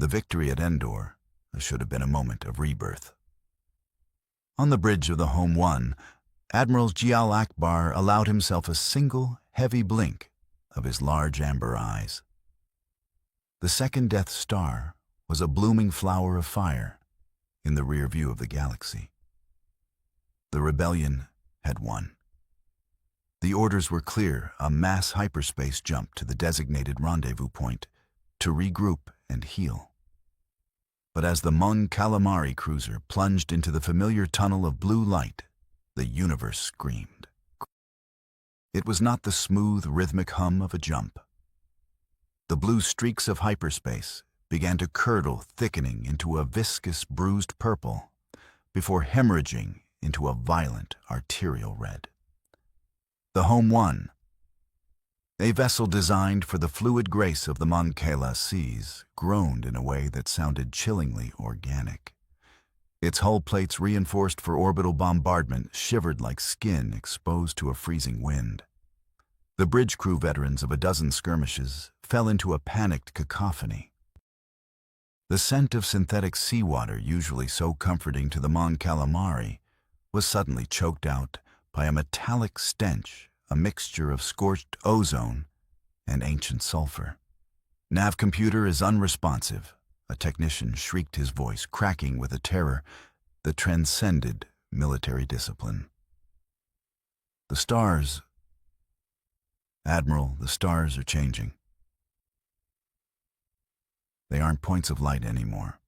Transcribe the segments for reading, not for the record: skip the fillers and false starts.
The victory at Endor should have been a moment of rebirth. On the bridge of the Home One, Admiral Ackbar allowed himself a single, heavy blink of his large amber eyes. The second Death Star was a blooming flower of fire in the rear view of the galaxy. The rebellion had won. The orders were clear, a mass hyperspace jump to the designated rendezvous point to regroup and heal. But as the Mon Calamari cruiser plunged into the familiar tunnel of blue light, the universe screamed. It was not the smooth, rhythmic hum of a jump. The blue streaks of hyperspace began to curdle, thickening into a viscous, bruised purple, before hemorrhaging into a violent, arterial red. The Home One, a vessel designed for the fluid grace of the Mon Cala seas, groaned in a way that sounded chillingly organic. Its hull plates, reinforced for orbital bombardment, shivered like skin exposed to a freezing wind. The bridge crew veterans of a dozen skirmishes fell into a panicked cacophony. The scent of synthetic seawater, usually so comforting to the Mon Calamari, was suddenly choked out by a metallic stench, a mixture of scorched ozone and ancient sulfur. "Nav computer is unresponsive," a technician shrieked, his voice cracking with a terror that transcended military discipline. "The stars, Admiral, the stars are changing. They aren't points of light anymore.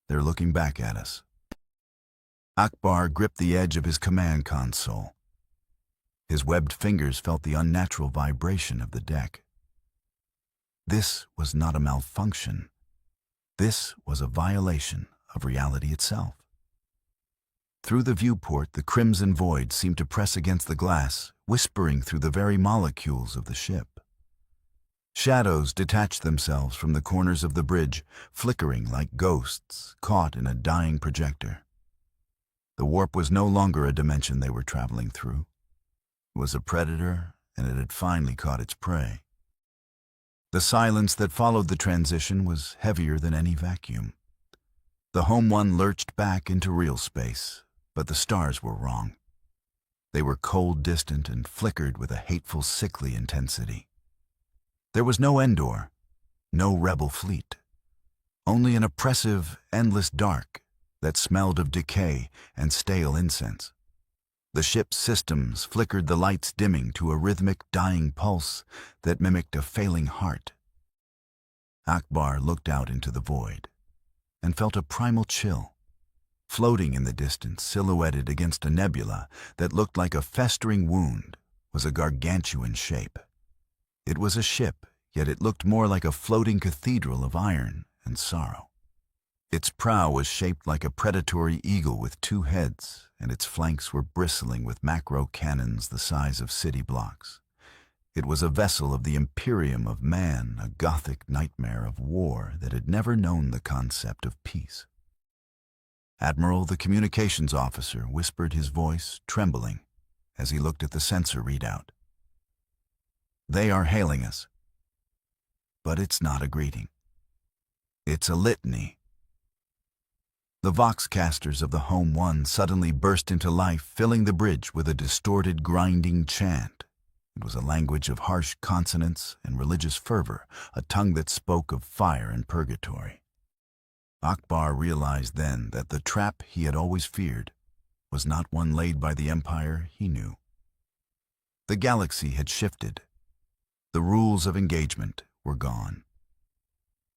They're looking back at us." Ackbar gripped the edge of his command console. His webbed fingers felt the unnatural vibration of the deck. This was not a malfunction. This was a violation of reality itself. Through the viewport, the crimson void seemed to press against the glass, whispering through the very molecules of the ship. Shadows detached themselves from the corners of the bridge, flickering like ghosts caught in a dying projector. The warp was no longer a dimension they were traveling through. It was a predator, and it had finally caught its prey. The silence that followed the transition was heavier than any vacuum. The Home One lurched back into real space, but the stars were wrong. They were cold, distant, and flickered with a hateful, sickly intensity. There was no Endor, no rebel fleet, only an oppressive, endless dark that smelled of decay and stale incense. The ship's systems flickered, the lights dimming to a rhythmic, dying pulse that mimicked a failing heart. Ackbar looked out into the void and felt a primal chill. Floating in the distance, silhouetted against a nebula that looked like a festering wound, was a gargantuan shape. It was a ship, yet it looked more like a floating cathedral of iron and sorrow. Its prow was shaped like a predatory eagle with two heads, and its flanks were bristling with macro cannons the size of city blocks. It was a vessel of the Imperium of man, a gothic nightmare of war that had never known the concept of peace. "Admiral," the communications officer whispered, his voice trembling as he looked at the sensor readout. "They are hailing us. But it's not a greeting. It's a litany." The voxcasters of the Home One suddenly burst into life, filling the bridge with a distorted, grinding chant. It was a language of harsh consonants and religious fervor, a tongue that spoke of fire and purgatory. Ackbar realized then that the trap he had always feared was not one laid by the Empire he knew. The galaxy had shifted. The rules of engagement were gone.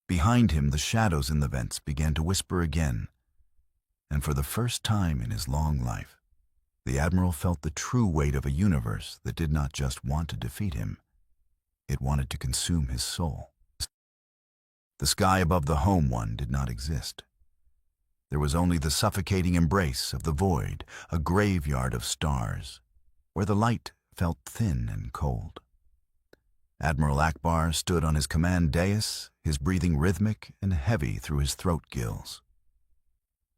Behind him, the shadows in the vents began to whisper again, and for the first time in his long life, the Admiral felt the true weight of a universe that did not just want to defeat him, it wanted to consume his soul. The sky above the Home One did not exist. There was only the suffocating embrace of the void, a graveyard of stars, where the light felt thin and cold. Admiral Ackbar stood on his command dais, his breathing rhythmic and heavy through his throat gills.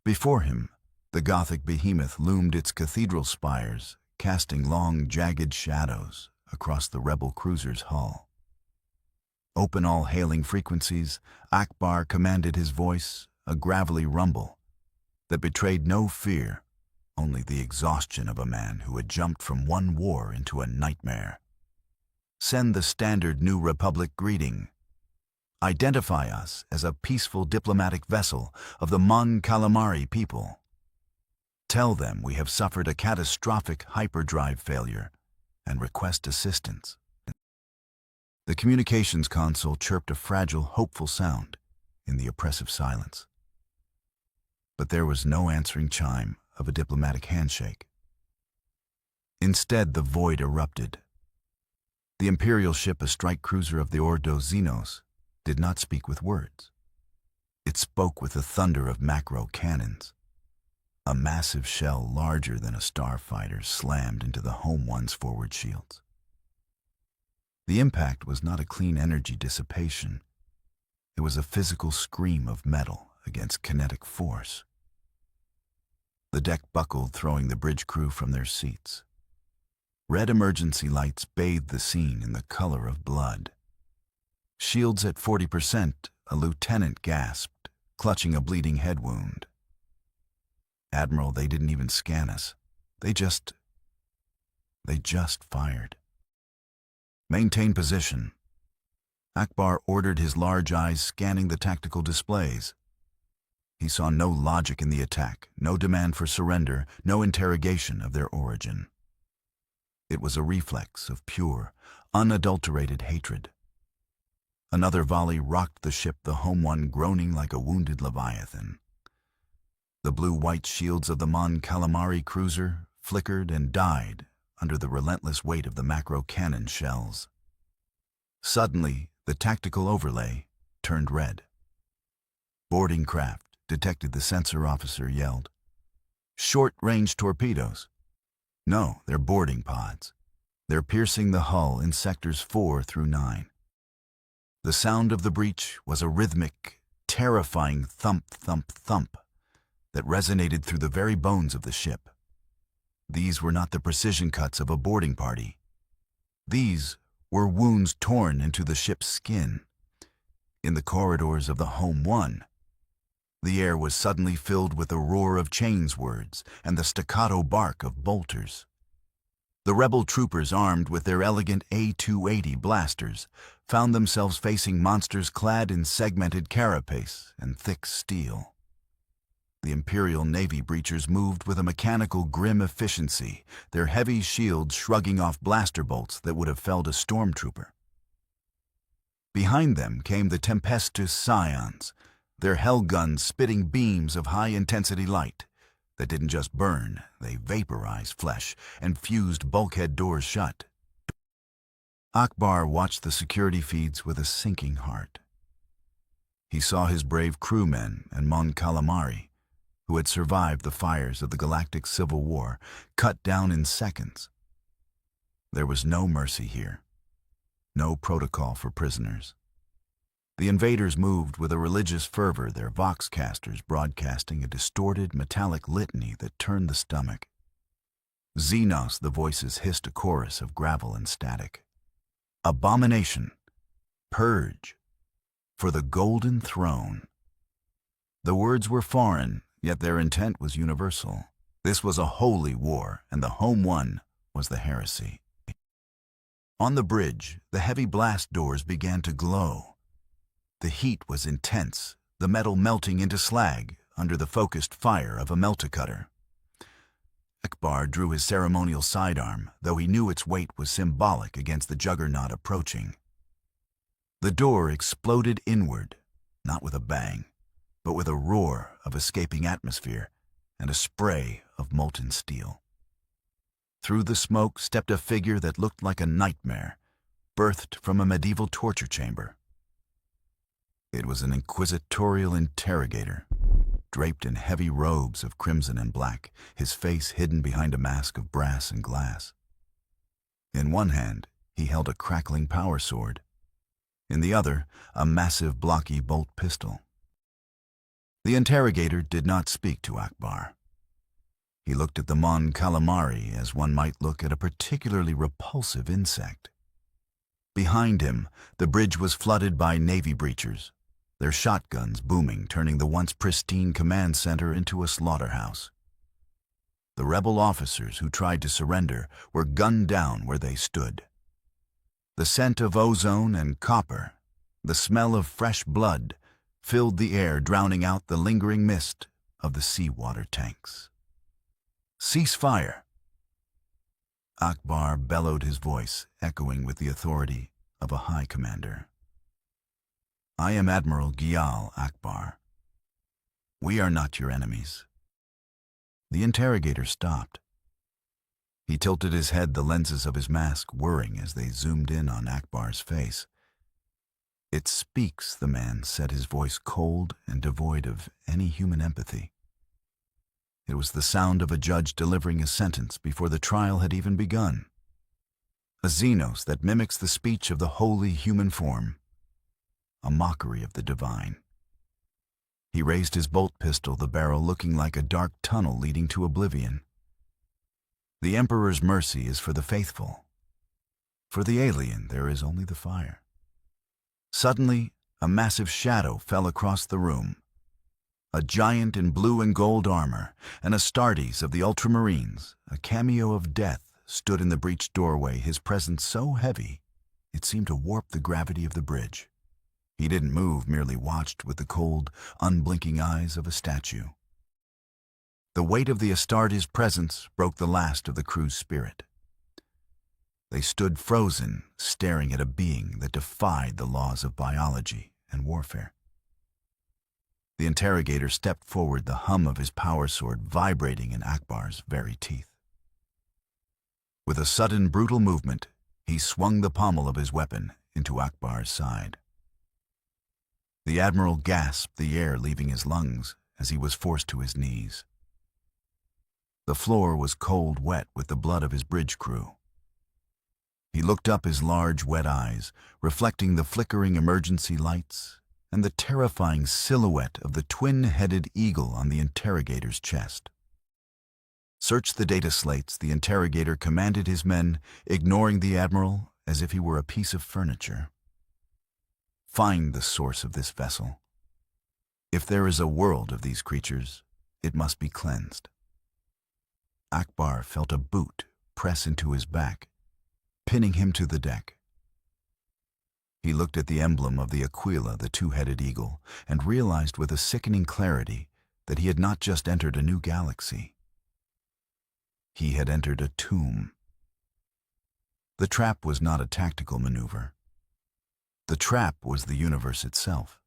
Before him, the Gothic behemoth loomed its cathedral spires, casting long, jagged shadows across the rebel cruiser's hull. Open all hailing frequencies, Ackbar commanded his voice, a gravelly rumble that betrayed no fear, only the exhaustion of a man who had jumped from one war into a nightmare. Send the standard New Republic greeting. Identify us as a peaceful diplomatic vessel of the Mon Calamari people. Tell them we have suffered a catastrophic hyperdrive failure and request assistance. The communications console chirped a fragile, hopeful sound in the oppressive silence. But there was no answering chime of a diplomatic handshake. Instead, the void erupted. The Imperial ship, a strike cruiser of the Ordo Xenos, did not speak with words. It spoke with the thunder of macro cannons. A massive shell larger than a starfighter slammed into the Home One's forward shields. The impact was not a clean energy dissipation. It was a physical scream of metal against kinetic force. The deck buckled, throwing the bridge crew from their seats. Red emergency lights bathed the scene in the color of blood. Shields at 40%, a lieutenant gasped, clutching a bleeding head wound. Admiral, they didn't even scan us. They just fired. Maintain position. Ackbar ordered, his large eyes scanning the tactical displays. He saw no logic in the attack, no demand for surrender, no interrogation of their origin. It was a reflex of pure, unadulterated hatred. Another volley rocked the ship, the Home One groaning like a wounded leviathan. The blue-white shields of the Mon Calamari cruiser flickered and died under the relentless weight of the macro cannon shells. Suddenly, the tactical overlay turned red. Boarding craft detected, the sensor officer yelled. Short-range torpedoes. No, they're boarding pods. They're piercing the hull in sectors 4 through 9. The sound of the breach was a rhythmic, terrifying thump, thump, thump that resonated through the very bones of the ship. These were not the precision cuts of a boarding party. These were wounds torn into the ship's skin. In the corridors of the Home One, the air was suddenly filled with the roar of chains words and the staccato bark of bolters. The rebel troopers, armed with their elegant A-280 blasters, found themselves facing monsters clad in segmented carapace and thick steel. The Imperial Navy breachers moved with a mechanical, grim efficiency, their heavy shields shrugging off blaster bolts that would have felled a stormtrooper. Behind them came the tempestuous Scions, their hell guns spitting beams of high-intensity light that didn't just burn, they vaporized flesh and fused bulkhead doors shut. Ackbar watched the security feeds with a sinking heart. He saw his brave crewmen and Mon Calamari, who had survived the fires of the Galactic Civil War, cut down in seconds. There was no mercy here, no protocol for prisoners. The invaders moved with a religious fervor, their voxcasters broadcasting a distorted metallic litany that turned the stomach. Xenos, the voices hissed a chorus of gravel and static. Abomination. Purge. For the Golden Throne. The words were foreign, yet their intent was universal. This was a holy war, and the Home One was the heresy. On the bridge, the heavy blast doors began to glow. The heat was intense, the metal melting into slag under the focused fire of a meltacutter. Ackbar drew his ceremonial sidearm, though he knew its weight was symbolic against the juggernaut approaching. The door exploded inward, not with a bang, but with a roar of escaping atmosphere and a spray of molten steel. Through the smoke stepped a figure that looked like a nightmare, birthed from a medieval torture chamber. It was an inquisitorial interrogator, draped in heavy robes of crimson and black, his face hidden behind a mask of brass and glass. In one hand, he held a crackling power sword. In the other, a massive blocky bolt pistol. The interrogator did not speak to Ackbar. He looked at the Mon Calamari as one might look at a particularly repulsive insect. Behind him, the bridge was flooded by Navy breachers, their shotguns booming, turning the once pristine command center into a slaughterhouse. The rebel officers who tried to surrender were gunned down where they stood. The scent of ozone and copper, the smell of fresh blood, filled the air, drowning out the lingering mist of the seawater tanks. "Cease fire!" Ackbar bellowed, his voice echoing with the authority of a high commander. "I am Admiral Ackbar. We are not your enemies." The interrogator stopped. He tilted his head, the lenses of his mask whirring as they zoomed in on Ackbar's face. "It speaks," the man said, his voice cold and devoid of any human empathy. It was the sound of a judge delivering a sentence before the trial had even begun. A xenos that mimics the speech of the holy human form. A mockery of the divine. He raised his bolt pistol, the barrel looking like a dark tunnel leading to oblivion. "The Emperor's mercy is for the faithful. For the alien, there is only the fire." Suddenly, a massive shadow fell across the room. A giant in blue and gold armor, an Astartes of the Ultramarines, a cameo of death, stood in the breached doorway, his presence so heavy it seemed to warp the gravity of the bridge. He didn't move, merely watched with the cold, unblinking eyes of a statue. The weight of the Astartes' presence broke the last of the crew's spirit. They stood frozen, staring at a being that defied the laws of biology and warfare. The interrogator stepped forward, the hum of his power sword vibrating in Ackbar's very teeth. With a sudden, brutal movement, he swung the pommel of his weapon into Ackbar's side. The Admiral gasped, the air leaving his lungs as he was forced to his knees. The floor was cold wet with the blood of his bridge crew. He looked up, his large, wet eyes reflecting the flickering emergency lights and the terrifying silhouette of the twin-headed eagle on the interrogator's chest. "Search the data slates," the interrogator commanded his men, ignoring the Admiral as if he were a piece of furniture. "Find the source of this vessel. If there is a world of these creatures, it must be cleansed." Ackbar felt a boot press into his back, pinning him to the deck. He looked at the emblem of the Aquila, the two-headed eagle, and realized with a sickening clarity that he had not just entered a new galaxy. He had entered a tomb. The trap was not a tactical maneuver. The trap was the universe itself.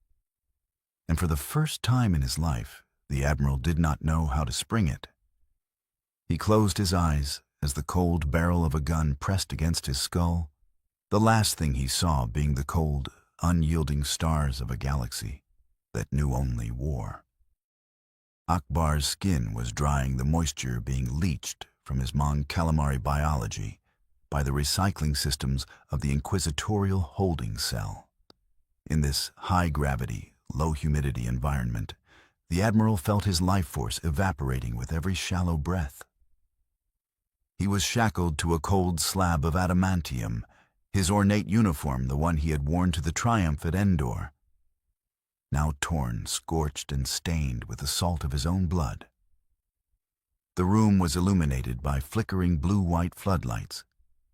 And for the first time in his life, the Admiral did not know how to spring it. He closed his eyes as the cold barrel of a gun pressed against his skull, the last thing he saw being the cold, unyielding stars of a galaxy that knew only war. Ackbar's skin was drying, the moisture being leached from his Mon Calamari biology by the recycling systems of the inquisitorial holding cell. In this high-gravity, low-humidity environment, the Admiral felt his life force evaporating with every shallow breath. He was shackled to a cold slab of adamantium, his ornate uniform, the one he had worn to the triumph at Endor, now torn, scorched, and stained with the salt of his own blood. The room was illuminated by flickering blue-white floodlights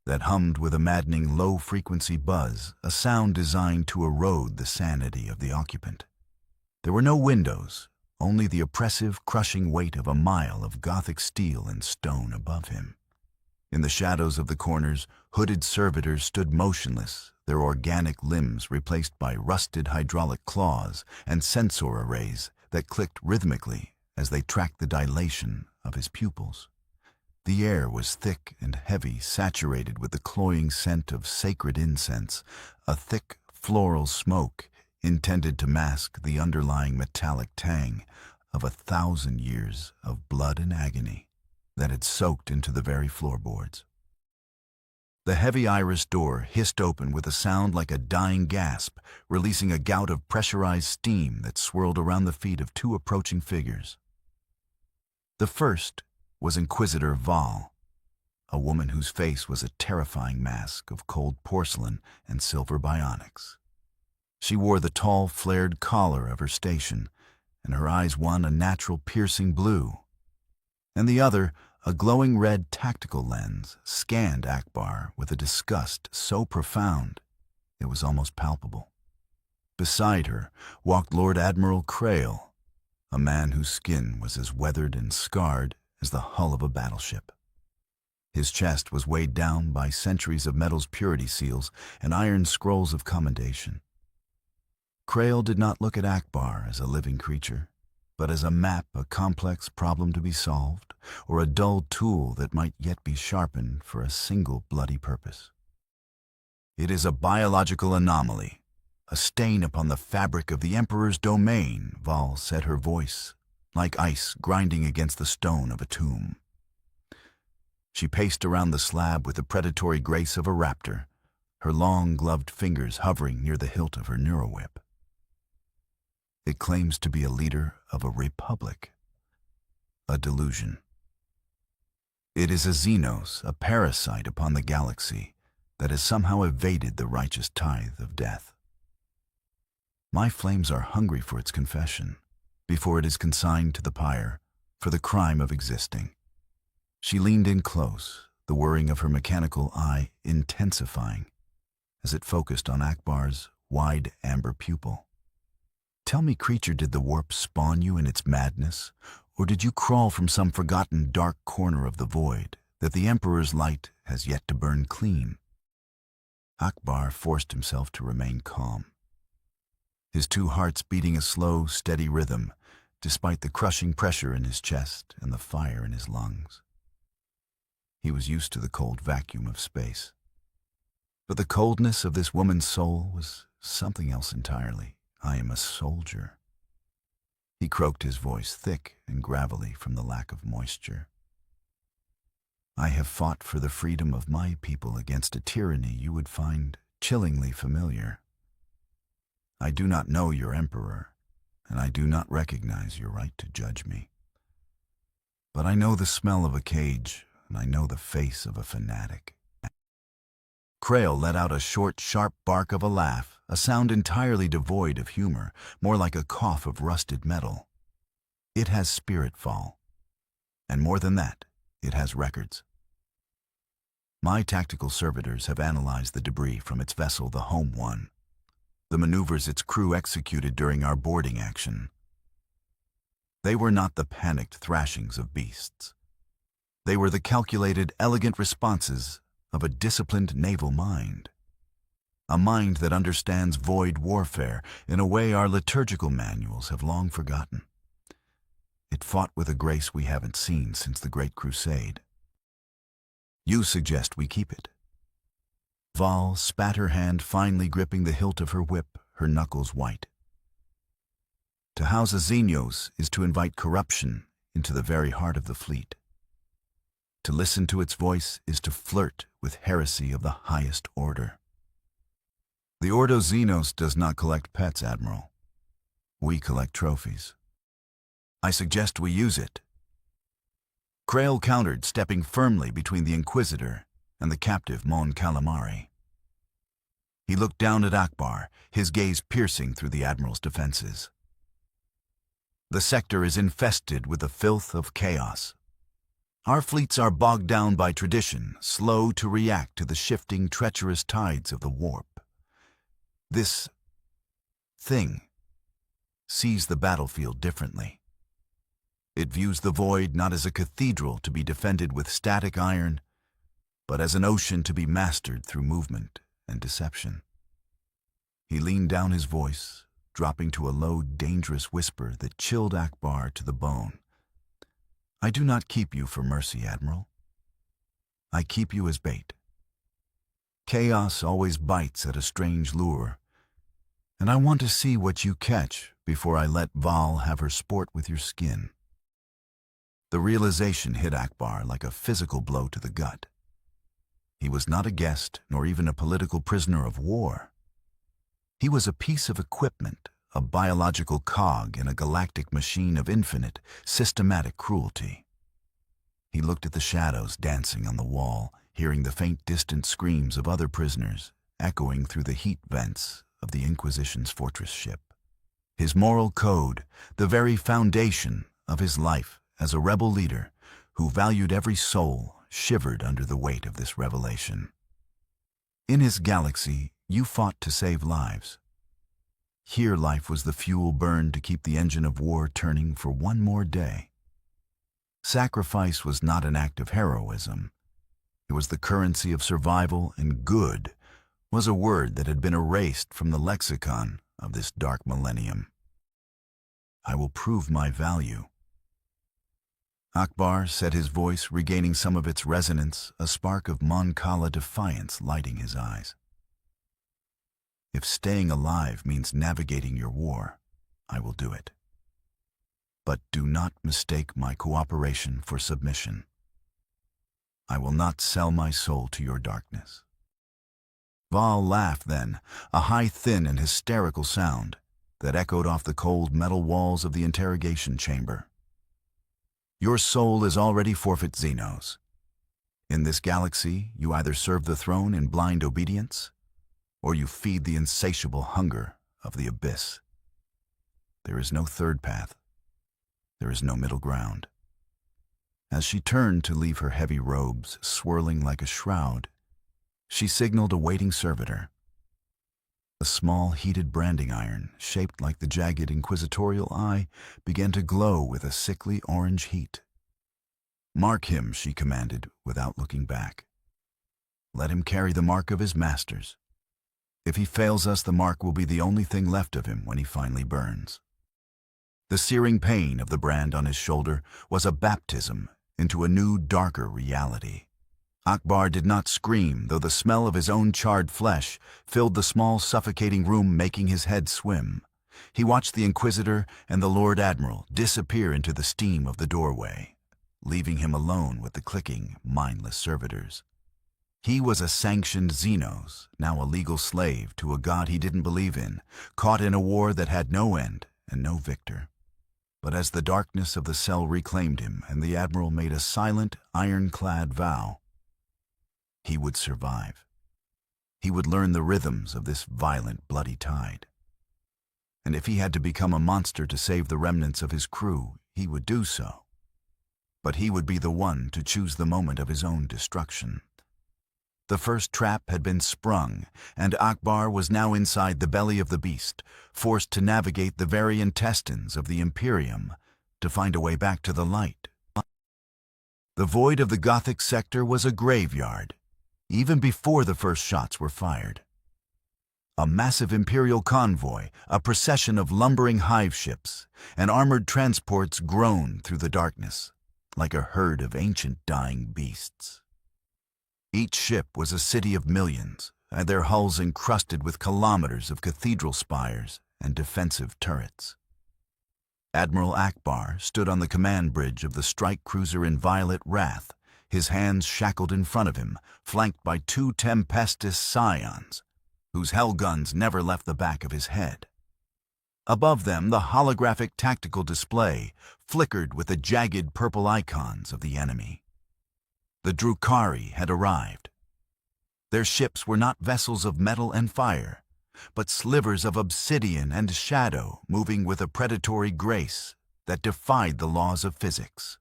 that hummed with a maddening low-frequency buzz, a sound designed to erode the sanity of the occupant. There were no windows, only the oppressive, crushing weight of a mile of gothic steel and stone above him. In the shadows of the corners, hooded servitors stood motionless, their organic limbs replaced by rusted hydraulic claws and sensor arrays that clicked rhythmically as they tracked the dilation of his pupils. The air was thick and heavy, saturated with the cloying scent of sacred incense, a thick floral smoke intended to mask the underlying metallic tang of 1,000 years of blood and agony that had soaked into the very floorboards. The heavy iris door hissed open with a sound like a dying gasp, releasing a gout of pressurized steam that swirled around the feet of two approaching figures. The first was Inquisitor Vahl, a woman whose face was a terrifying mask of cold porcelain and silver bionics. She wore the tall, flared collar of her station, and her eyes one a natural piercing blue, and the other, a glowing red tactical lens, scanned Ackbar with a disgust so profound it was almost palpable. Beside her walked Lord Admiral Krail, a man whose skin was as weathered and scarred as the hull of a battleship. His chest was weighed down by centuries of metal's purity seals and iron scrolls of commendation. Krail did not look at Ackbar as a living creature, but as a map, a complex problem to be solved, or a dull tool that might yet be sharpened for a single bloody purpose. "It is a biological anomaly, a stain upon the fabric of the Emperor's domain," Vahl said, her voice like ice grinding against the stone of a tomb. She paced around the slab with the predatory grace of a raptor, her long gloved fingers hovering near the hilt of her neurowhip. "It claims to be a leader of a republic. A delusion. It is a Xenos, a parasite upon the galaxy that has somehow evaded the righteous tithe of death. My flames are hungry for its confession, before it is consigned to the pyre for the crime of existing." She leaned in close, the whirring of her mechanical eye intensifying as it focused on Ackbar's wide amber pupil. "Tell me, creature, did the warp spawn you in its madness, or did you crawl from some forgotten dark corner of the void that the Emperor's light has yet to burn clean?" Ackbar forced himself to remain calm, his two hearts beating a slow, steady rhythm, despite the crushing pressure in his chest and the fire in his lungs. He was used to the cold vacuum of space. But the coldness of this woman's soul was something else entirely. "I am a soldier." He croaked, his voice thick and gravelly from the lack of moisture. "I have fought for the freedom of my people against a tyranny you would find chillingly familiar. I do not know your Emperor, and I do not recognize your right to judge me. But I know the smell of a cage, and I know the face of a fanatic." Krail let out a short, sharp bark of a laugh, a sound entirely devoid of humor, more like a cough of rusted metal. "It has spirit, Vahl. And more than that, it has records. My tactical servitors have analyzed the debris from its vessel, the Home One, the maneuvers its crew executed during our boarding action. They were not the panicked thrashings of beasts. They were the calculated, elegant responses of a disciplined naval mind. A mind that understands void warfare in a way our liturgical manuals have long forgotten. It fought with a grace we haven't seen since the Great Crusade. You suggest we keep it." Vahl spat, her hand finally gripping the hilt of her whip, her knuckles white. "To house a Xenos is to invite corruption into the very heart of the fleet. To listen to its voice is to flirt with heresy of the highest order. The Ordo Xenos does not collect pets, Admiral. We collect trophies. I suggest we use it." Krail countered, stepping firmly between the Inquisitor and the captive Mon Calamari. He looked down at Ackbar, his gaze piercing through the Admiral's defenses. "The sector is infested with the filth of chaos. Our fleets are bogged down by tradition, slow to react to the shifting, treacherous tides of the warp. This thing sees the battlefield differently. It views the void not as a cathedral to be defended with static iron, but as an ocean to be mastered through movement and deception." He leaned down, his voice dropping to a low, dangerous whisper that chilled Ackbar to the bone. "I do not keep you for mercy, Admiral. I keep you as bait. Chaos always bites at a strange lure, and I want to see what you catch before I let Vahl have her sport with your skin." The realization hit Ackbar like a physical blow to the gut. He was not a guest, nor even a political prisoner of war. He was a piece of equipment, a biological cog in a galactic machine of infinite, systematic cruelty. He looked at the shadows dancing on the wall, hearing the faint distant screams of other prisoners echoing through the heat vents of the Inquisition's fortress ship. His moral code, the very foundation of his life as a rebel leader who valued every soul, shivered under the weight of this revelation. In his galaxy, you fought to save lives. Here life was the fuel burned to keep the engine of war turning for one more day. Sacrifice was not an act of heroism. It was the currency of survival, and good was a word that had been erased from the lexicon of this dark millennium. I will prove my value. Ackbar said, his voice regaining some of its resonance, a spark of Mon Cala defiance lighting his eyes. If staying alive means navigating your war, I will do it. But do not mistake my cooperation for submission. I will not sell my soul to your darkness. Vahl laughed then, a high, thin, and hysterical sound that echoed off the cold metal walls of the interrogation chamber. Your soul is already forfeit, Xenos. In this galaxy, you either serve the throne in blind obedience, or you feed the insatiable hunger of the abyss. There is no third path. There is no middle ground. As she turned to leave, her heavy robes swirling like a shroud, she signaled a waiting servitor. A small, heated branding iron, shaped like the jagged inquisitorial eye, began to glow with a sickly orange heat. Mark him, she commanded, without looking back. Let him carry the mark of his masters. If he fails us, the mark will be the only thing left of him when he finally burns. The searing pain of the brand on his shoulder was a baptism into a new, darker reality. Ackbar did not scream, though the smell of his own charred flesh filled the small, suffocating room, making his head swim. He watched the Inquisitor and the Lord Admiral disappear into the steam of the doorway, leaving him alone with the clicking, mindless servitors. He was a sanctioned Xenos, now a legal slave to a god he didn't believe in, caught in a war that had no end and no victor. But as the darkness of the cell reclaimed him and the Admiral made a silent, ironclad vow, he would survive. He would learn the rhythms of this violent, bloody tide. And if he had to become a monster to save the remnants of his crew, he would do so. But he would be the one to choose the moment of his own destruction. The first trap had been sprung, and Ackbar was now inside the belly of the beast, forced to navigate the very intestines of the Imperium to find a way back to the light. The void of the Gothic sector was a graveyard, even before the first shots were fired. A massive Imperial convoy, a procession of lumbering hive ships, and armored transports groaned through the darkness, like a herd of ancient dying beasts. Each ship was a city of millions, and their hulls encrusted with kilometers of cathedral spires and defensive turrets. Admiral Ackbar stood on the command bridge of the strike cruiser in violet wrath, his hands shackled in front of him, flanked by two Tempestus scions, whose hell guns never left the back of his head. Above them, the holographic tactical display flickered with the jagged purple icons of the enemy. The Drukhari had arrived. Their ships were not vessels of metal and fire, but slivers of obsidian and shadow moving with a predatory grace that defied the laws of physics.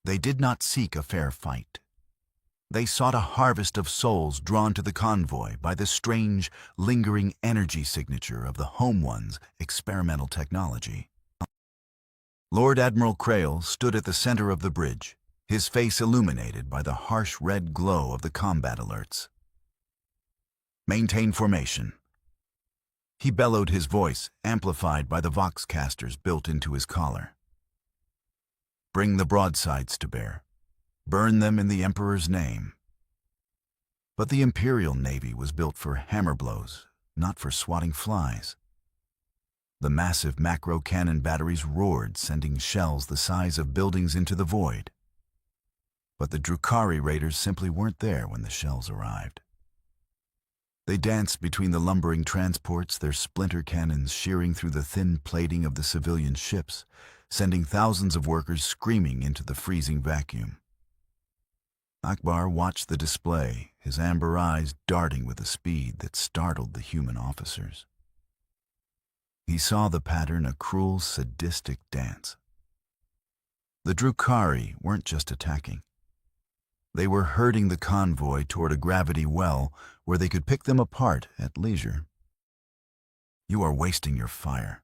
They did not seek a fair fight. They sought a harvest of souls drawn to the convoy by the strange, lingering energy signature of the Home One's experimental technology. Lord Admiral Crail stood at the center of the bridge, his face illuminated by the harsh red glow of the combat alerts. Maintain formation. He bellowed, his voice amplified by the voxcasters built into his collar. Bring the broadsides to bear. Burn them in the Emperor's name. But the Imperial Navy was built for hammer blows, not for swatting flies. The massive macro cannon batteries roared, sending shells the size of buildings into the void. But the Drukhari raiders simply weren't there when the shells arrived. They danced between the lumbering transports, their splinter cannons shearing through the thin plating of the civilian ships, sending thousands of workers screaming into the freezing vacuum. Ackbar watched the display, his amber eyes darting with a speed that startled the human officers. He saw the pattern a cruel, sadistic dance. The Drukhari weren't just attacking. They were herding the convoy toward a gravity well where they could pick them apart at leisure. "You are wasting your fire."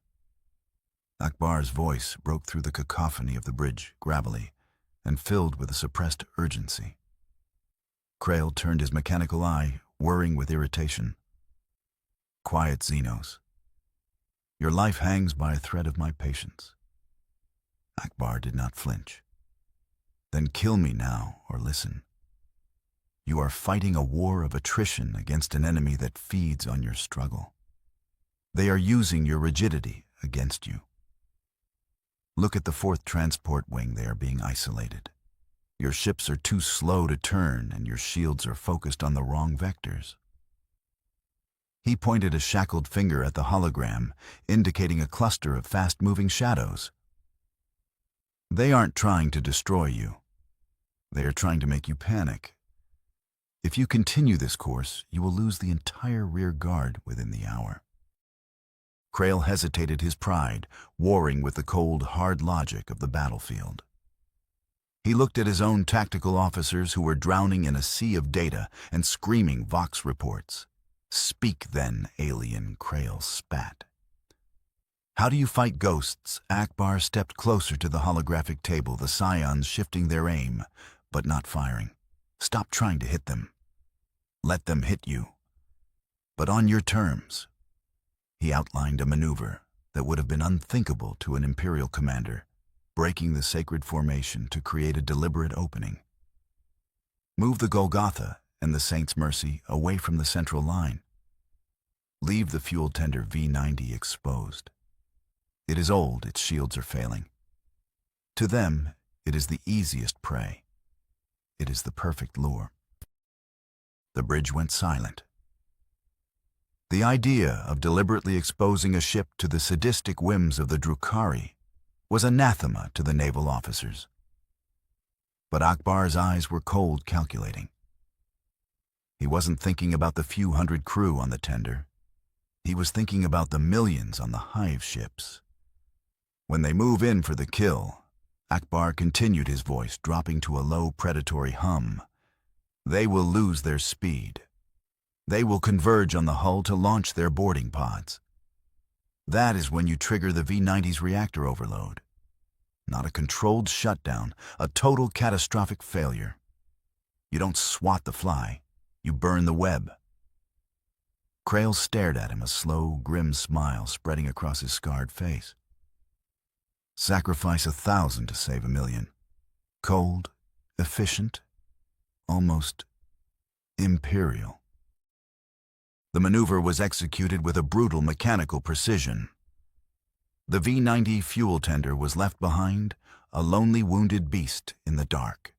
Ackbar's voice broke through the cacophony of the bridge, gravelly, and filled with a suppressed urgency. Krail turned his mechanical eye, whirring with irritation. "Quiet, Xenos. Your life hangs by a thread of my patience." Ackbar did not flinch. "Then kill me now, or listen. You are fighting a war of attrition against an enemy that feeds on your struggle. They are using your rigidity against you. Look at the 4th Transport Wing. They are being isolated. Your ships are too slow to turn, and your shields are focused on the wrong vectors." He pointed a shackled finger at the hologram, indicating a cluster of fast-moving shadows. "They aren't trying to destroy you. They are trying to make you panic. If you continue this course, you will lose the entire rear guard within the hour." Krail hesitated, his pride warring with the cold, hard logic of the battlefield. He looked at his own tactical officers who were drowning in a sea of data and screaming Vox reports. "Speak then, alien," Krail spat. "How do you fight ghosts?" Ackbar stepped closer to the holographic table, the scions shifting their aim, but not firing. "Stop trying to hit them. Let them hit you. But on your terms." He outlined a maneuver that would have been unthinkable to an Imperial commander, breaking the sacred formation to create a deliberate opening. Move the Golgotha and the Saint's Mercy away from the central line. Leave the fuel tender V-90 exposed. It is old, its shields are failing. To them, it is the easiest prey. It is the perfect lure. The bridge went silent. The idea of deliberately exposing a ship to the sadistic whims of the Drukhari was anathema to the naval officers. But Ackbar's eyes were cold, calculating. He wasn't thinking about the few hundred crew on the tender. He was thinking about the millions on the Hive ships. When they move in for the kill, Ackbar continued, his voice dropping to a low predatory hum, they will lose their speed. They will converge on the hull to launch their boarding pods. That is when you trigger the V-90's reactor overload. Not a controlled shutdown, a total catastrophic failure. You don't swat the fly, you burn the web. Krail stared at him, a slow, grim smile spreading across his scarred face. Sacrifice 1,000 to save 1,000,000. Cold, efficient, almost imperial. The maneuver was executed with a brutal mechanical precision. The V-90 fuel tender was left behind, a lonely wounded beast in the dark.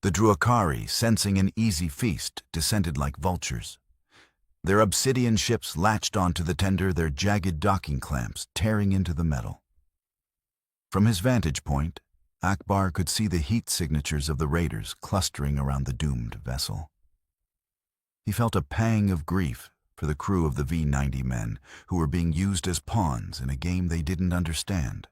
The Drukhari, sensing an easy feast, descended like vultures. Their obsidian ships latched onto the tender, their jagged docking clamps tearing into the metal. From his vantage point, Ackbar could see the heat signatures of the raiders clustering around the doomed vessel. He felt a pang of grief for the crew of the V-90 men who were being used as pawns in a game they didn't understand.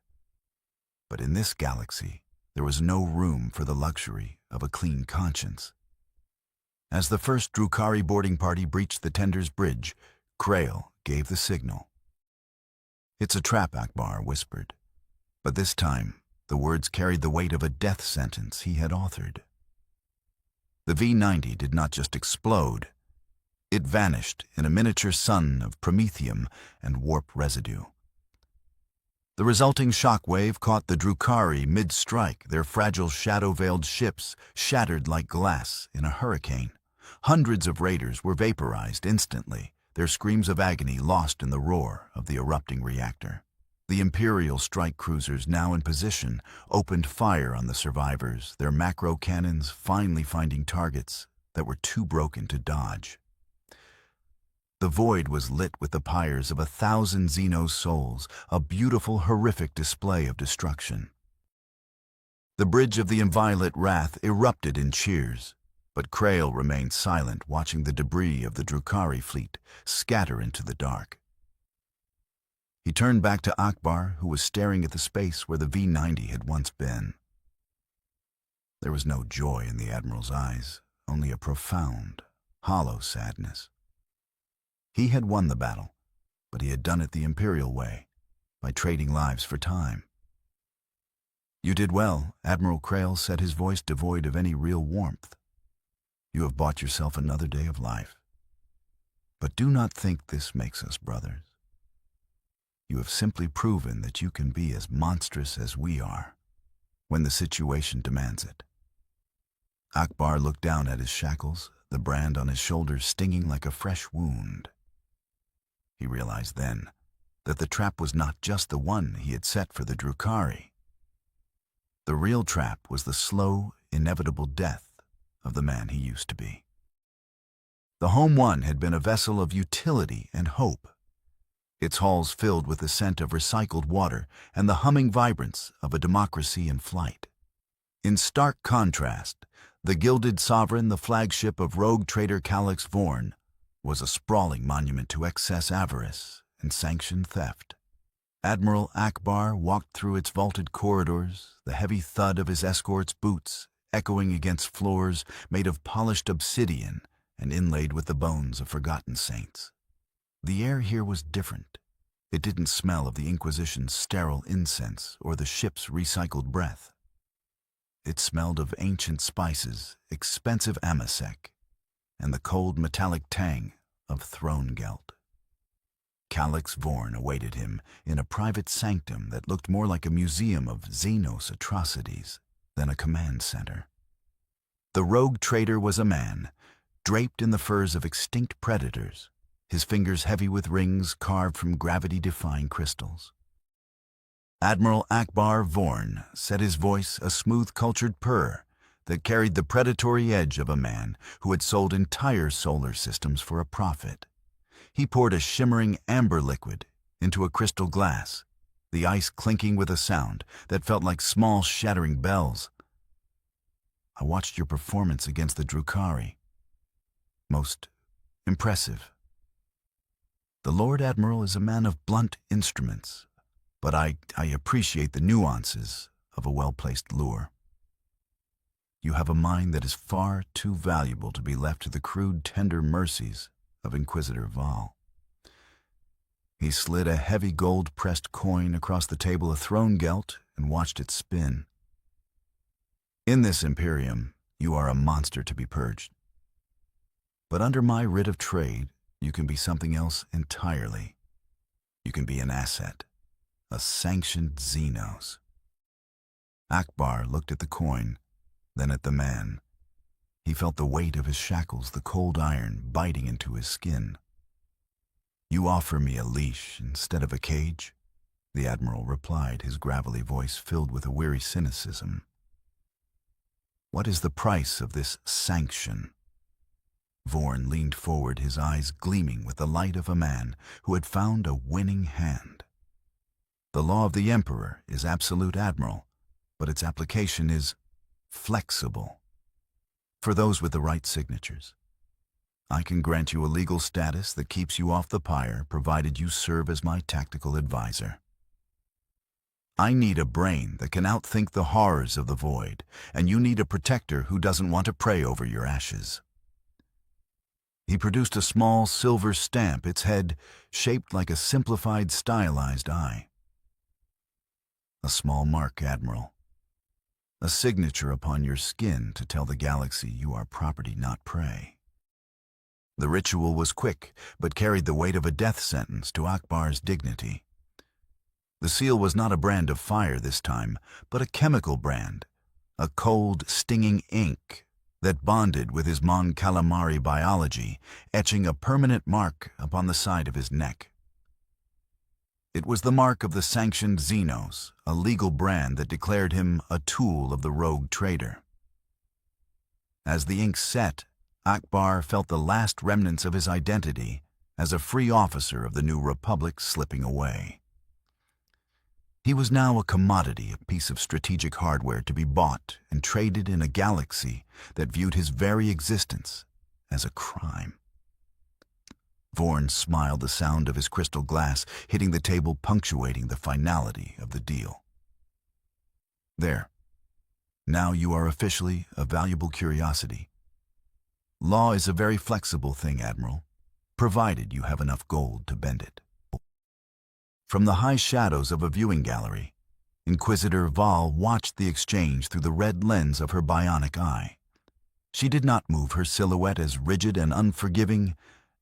But in this galaxy, there was no room for the luxury of a clean conscience. As the first Drukhari boarding party breached the tender's bridge, Krail gave the signal. "It's a trap," Ackbar whispered. But this time, the words carried the weight of a death sentence he had authored. The V-90 did not just explode. It vanished in a miniature sun of promethium and warp residue. The resulting shockwave caught the Drukhari mid-strike, their fragile shadow-veiled ships shattered like glass in a hurricane. Hundreds of raiders were vaporized instantly, their screams of agony lost in the roar of the erupting reactor. The Imperial strike cruisers, now in position, opened fire on the survivors, their macro cannons finally finding targets that were too broken to dodge. The void was lit with the pyres of 1,000 Xenos souls, a beautiful, horrific display of destruction. The bridge of the Inviolate Wrath erupted in cheers, but Krail remained silent, watching the debris of the Drukhari fleet scatter into the dark. He turned back to Ackbar, who was staring at the space where the V-90 had once been. There was no joy in the Admiral's eyes, only a profound, hollow sadness. He had won the battle, but he had done it the Imperial way, by trading lives for time. "You did well," Admiral Krail said, his voice devoid of any real warmth. "You have bought yourself another day of life. But do not think this makes us brothers. You have simply proven that you can be as monstrous as we are, when the situation demands it." Ackbar looked down at his shackles, the brand on his shoulders stinging like a fresh wound. He realized then that the trap was not just the one he had set for the Drukhari. The real trap was the slow, inevitable death of the man he used to be. The Home One had been a vessel of utility and hope, its halls filled with the scent of recycled water and the humming vibrance of a democracy in flight. In stark contrast, the Gilded Sovereign, the flagship of rogue trader Calix Vorn, was a sprawling monument to excess avarice and sanctioned theft. Admiral Ackbar walked through its vaulted corridors, the heavy thud of his escort's boots echoing against floors made of polished obsidian and inlaid with the bones of forgotten saints. The air here was different. It didn't smell of the Inquisition's sterile incense or the ship's recycled breath. It smelled of ancient spices, expensive amasec, and the cold metallic tang of throne gelt. Calix Vorn awaited him in a private sanctum that looked more like a museum of Xenos atrocities than a command center. The rogue trader was a man, draped in the furs of extinct predators, his fingers heavy with rings carved from gravity-defying crystals. Admiral Ackbar Vorn set his voice a smooth, cultured purr that carried the predatory edge of a man who had sold entire solar systems for a profit. He poured a shimmering amber liquid into a crystal glass, the ice clinking with a sound that felt like small shattering bells. "I watched your performance against the Drukhari. Most impressive. The Lord Admiral is a man of blunt instruments, but I appreciate the nuances of a well-placed lure. You have a mind that is far too valuable to be left to the crude, tender mercies of Inquisitor Vahl." He slid a heavy gold-pressed coin across the table of throne gelt and watched it spin. "In this Imperium, you are a monster to be purged. But under my writ of trade, you can be something else entirely. You can be an asset, a sanctioned Xenos." Ackbar looked at the coin, then at the man. He felt the weight of his shackles, the cold iron biting into his skin. "You offer me a leash instead of a cage?" the Admiral replied, his gravelly voice filled with a weary cynicism. "What is the price of this sanction?" Vorn leaned forward, his eyes gleaming with the light of a man who had found a winning hand. "The law of the Emperor is absolute, Admiral, but its application is flexible. For those with the right signatures. I can grant you a legal status that keeps you off the pyre, provided you serve as my tactical advisor. I need a brain that can outthink the horrors of the void, and you need a protector who doesn't want to pray over your ashes." He produced a small silver stamp, its head shaped like a simplified, stylized eye. "A small mark, Admiral. A signature upon your skin to tell the galaxy you are property, not prey." The ritual was quick, but carried the weight of a death sentence to Ackbar's dignity. The seal was not a brand of fire this time, but a chemical brand, a cold, stinging ink that bonded with his Mon Calamari biology, etching a permanent mark upon the side of his neck. It was the mark of the sanctioned Xenos, a legal brand that declared him a tool of the rogue trader. As the ink set, Ackbar felt the last remnants of his identity as a free officer of the New Republic slipping away. He was now a commodity, a piece of strategic hardware to be bought and traded in a galaxy that viewed his very existence as a crime. Vorn smiled, the sound of his crystal glass hitting the table punctuating the finality of the deal. There. Now you are officially a valuable curiosity. Law is a very flexible thing, Admiral, provided you have enough gold to bend it. From the high shadows of a viewing gallery, Inquisitor Vahl watched the exchange through the red lens of her bionic eye. She did not move, her silhouette as rigid and unforgiving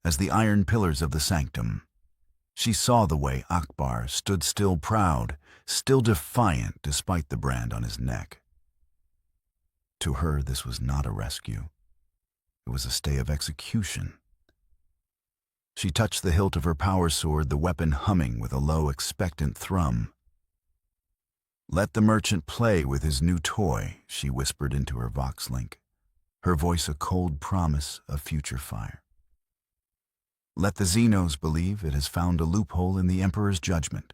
as the iron pillars of the sanctum. She saw the way Ackbar stood still proud, still defiant despite the brand on his neck. To her, this was not a rescue. It was a stay of execution. She touched the hilt of her power sword, the weapon humming with a low, expectant thrum. "Let the merchant play with his new toy," she whispered into her vox link, her voice a cold promise of future fire. "Let the Xenos believe it has found a loophole in the Emperor's judgment.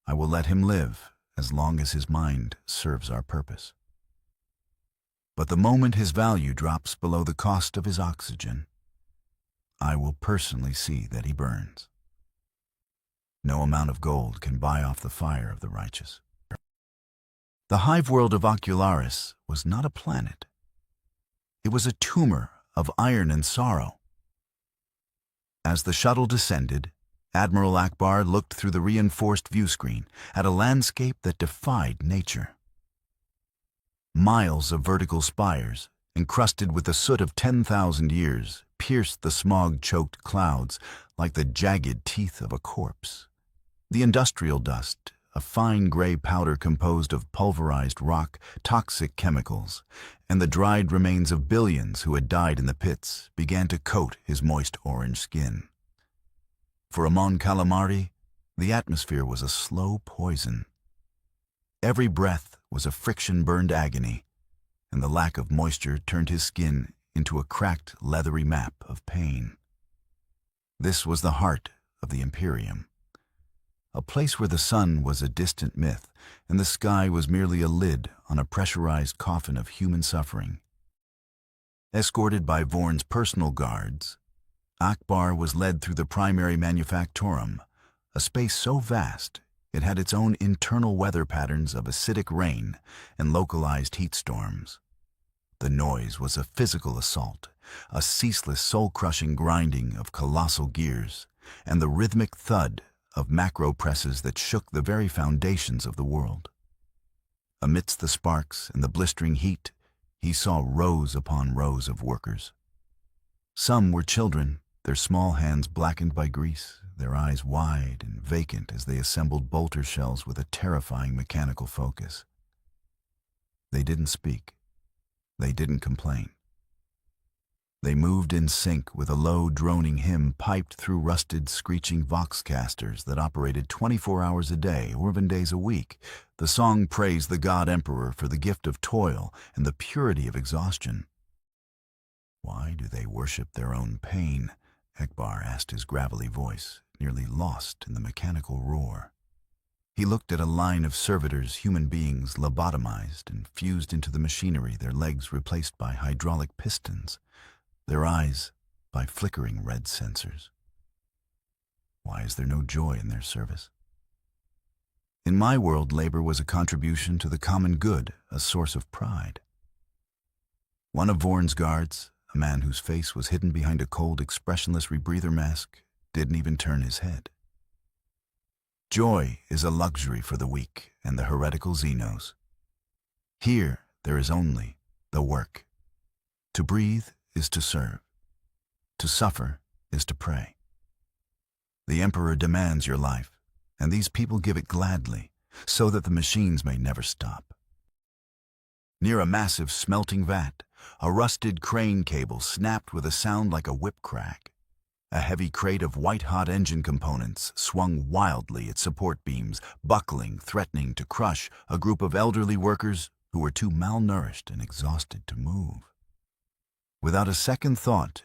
I will let him live as long as his mind serves our purpose. But the moment his value drops below the cost of his oxygen, I will personally see that he burns. No amount of gold can buy off the fire of the righteous." The Hive World of Ocularis was not a planet. It was a tumor of iron and sorrow. As the shuttle descended, Admiral Ackbar looked through the reinforced viewscreen at a landscape that defied nature. Miles of vertical spires, encrusted with the soot of 10,000 years, pierced the smog-choked clouds like the jagged teeth of a corpse. The industrial dust, a fine gray powder composed of pulverized rock, toxic chemicals, and the dried remains of billions who had died in the pits, began to coat his moist orange skin. For a Mon Calamari, the atmosphere was a slow poison. Every breath was a friction-burned agony, and the lack of moisture turned his skin into a cracked, leathery map of pain. This was the heart of the Imperium, a place where the sun was a distant myth and the sky was merely a lid on a pressurized coffin of human suffering. Escorted by Vorn's personal guards, Ackbar was led through the primary manufactorum, a space so vast it had its own internal weather patterns of acidic rain and localized heat storms. The noise was a physical assault, a ceaseless soul-crushing grinding of colossal gears, and the rhythmic thud of macro presses that shook the very foundations of the world. Amidst the sparks and the blistering heat, he saw rows upon rows of workers. Some were children, their small hands blackened by grease, their eyes wide and vacant as they assembled bolter shells with a terrifying mechanical focus. They didn't speak. They didn't complain. They moved in sync with a low, droning hymn piped through rusted, screeching voxcasters that operated 24 hours a day or even days a week. The song praised the God Emperor for the gift of toil and the purity of exhaustion. "Why do they worship their own pain?" Ackbar asked, his gravelly voice nearly lost in the mechanical roar. He looked at a line of servitors, human beings lobotomized and fused into the machinery, their legs replaced by hydraulic pistons, their eyes by flickering red sensors. Why is there no joy in their service? In my world, labor was a contribution to the common good, a source of pride. One of Vorn's guards, a man whose face was hidden behind a cold, expressionless rebreather mask, didn't even turn his head. Joy is a luxury for the weak and the heretical Xenos. Here there is only the work. To breathe is to serve. To suffer is to pray. The Emperor demands your life, and these people give it gladly, so that the machines may never stop. Near a massive smelting vat, a rusted crane cable snapped with a sound like a whip crack. A heavy crate of white-hot engine components swung wildly at support beams, buckling, threatening to crush a group of elderly workers who were too malnourished and exhausted to move. Without a second thought,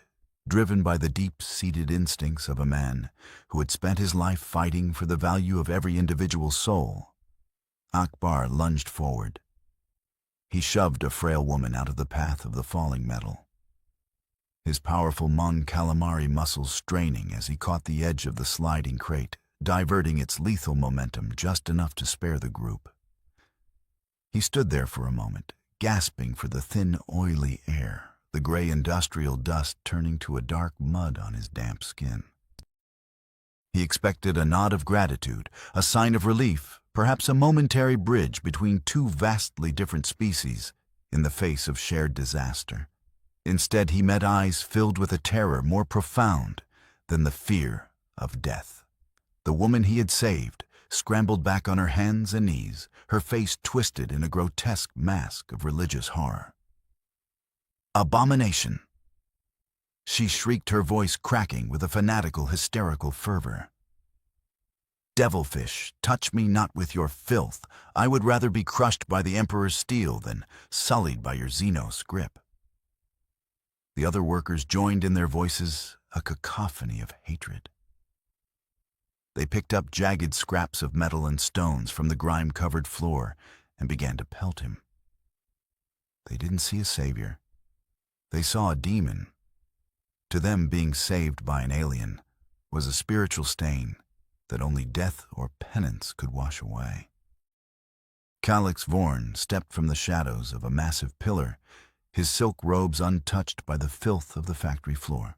driven by the deep-seated instincts of a man who had spent his life fighting for the value of every individual soul. Ackbar lunged forward. He shoved a frail woman out of the path of the falling metal, his powerful Mon Calamari muscles straining as he caught the edge of the sliding crate, diverting its lethal momentum just enough to spare the group. He stood there for a moment, gasping for the thin, oily air, the gray industrial dust turning to a dark mud on his damp skin. He expected a nod of gratitude, a sign of relief, perhaps a momentary bridge between two vastly different species in the face of shared disaster. Instead, he met eyes filled with a terror more profound than the fear of death. The woman he had saved scrambled back on her hands and knees, her face twisted in a grotesque mask of religious horror. "Abomination!" She shrieked, her voice cracking with a fanatical, hysterical fervor. "Devilfish, touch me not with your filth. I would rather be crushed by the Emperor's steel than sullied by your Xenos grip." The other workers joined in their voices, a cacophony of hatred. They picked up jagged scraps of metal and stones from the grime-covered floor and began to pelt him. They didn't see a savior. They saw a demon. To them, being saved by an alien was a spiritual stain that only death or penance could wash away. Calix Vorn stepped from the shadows of a massive pillar, his silk robes untouched by the filth of the factory floor.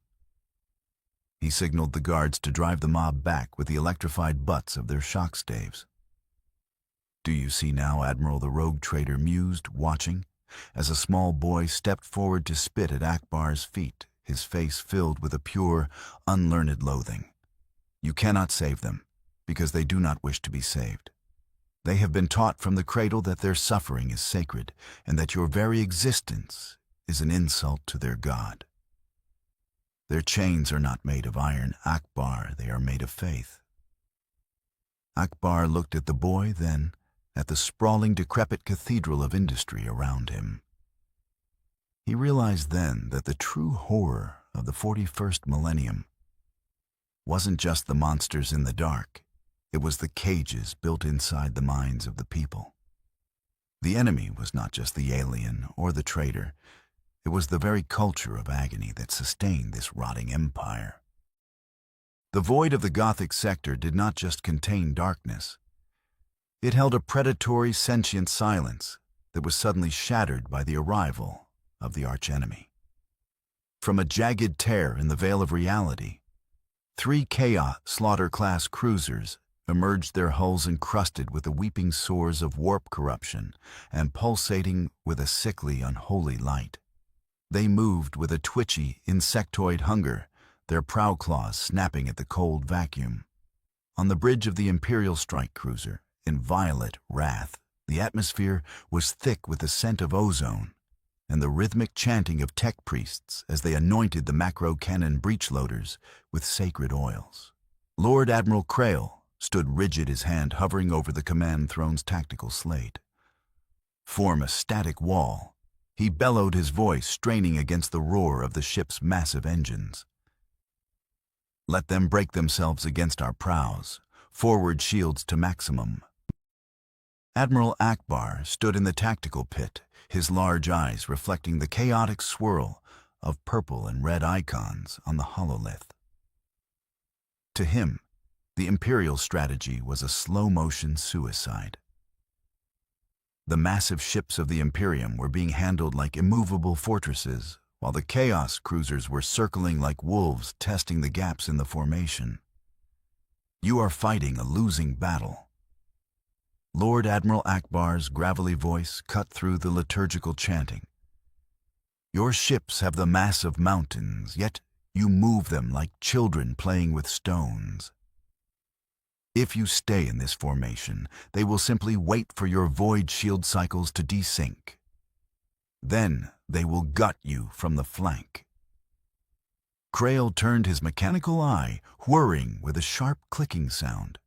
He signaled the guards to drive the mob back with the electrified butts of their shock staves. "Do you see now, Admiral?" the rogue trader mused, watching, as a small boy stepped forward to spit at Ackbar's feet, his face filled with a pure, unlearned loathing. "You cannot save them, because they do not wish to be saved. They have been taught from the cradle that their suffering is sacred, and that your very existence is an insult to their God. Their chains are not made of iron, Ackbar, they are made of faith." Ackbar looked at the boy, then at the sprawling, decrepit cathedral of industry around him. He realized then that the true horror of the 41st Millennium wasn't just the monsters in the dark, it was the cages built inside the minds of the people. The enemy was not just the alien or the traitor, it was the very culture of agony that sustained this rotting empire. The void of the Gothic sector did not just contain darkness. It held a predatory, sentient silence that was suddenly shattered by the arrival of the archenemy. From a jagged tear in the veil of reality, 3 Chaos Slaughter-class cruisers emerged, their hulls encrusted with the weeping sores of warp corruption and pulsating with a sickly, unholy light. They moved with a twitchy, insectoid hunger, their prow claws snapping at the cold vacuum. On the bridge of the Imperial strike cruiser, in violet wrath, the atmosphere was thick with the scent of ozone and the rhythmic chanting of tech priests as they anointed the macro-cannon breech-loaders with sacred oils. Lord Admiral Crail stood rigid, his hand hovering over the command throne's tactical slate. "Form a static wall," he bellowed, his voice straining against the roar of the ship's massive engines. "Let them break themselves against our prows. Forward shields to maximum." Admiral Ackbar stood in the tactical pit, his large eyes reflecting the chaotic swirl of purple and red icons on the hololith. To him, the Imperial strategy was a slow-motion suicide. The massive ships of the Imperium were being handled like immovable fortresses, while the Chaos cruisers were circling like wolves, testing the gaps in the formation. "You are fighting a losing battle." Lord Admiral Ackbar's gravelly voice cut through the liturgical chanting. "Your ships have the mass of mountains, yet you move them like children playing with stones. If you stay in this formation, they will simply wait for your void shield cycles to desync. Then they will gut you from the flank." Crail turned his mechanical eye, whirring with a sharp clicking sound.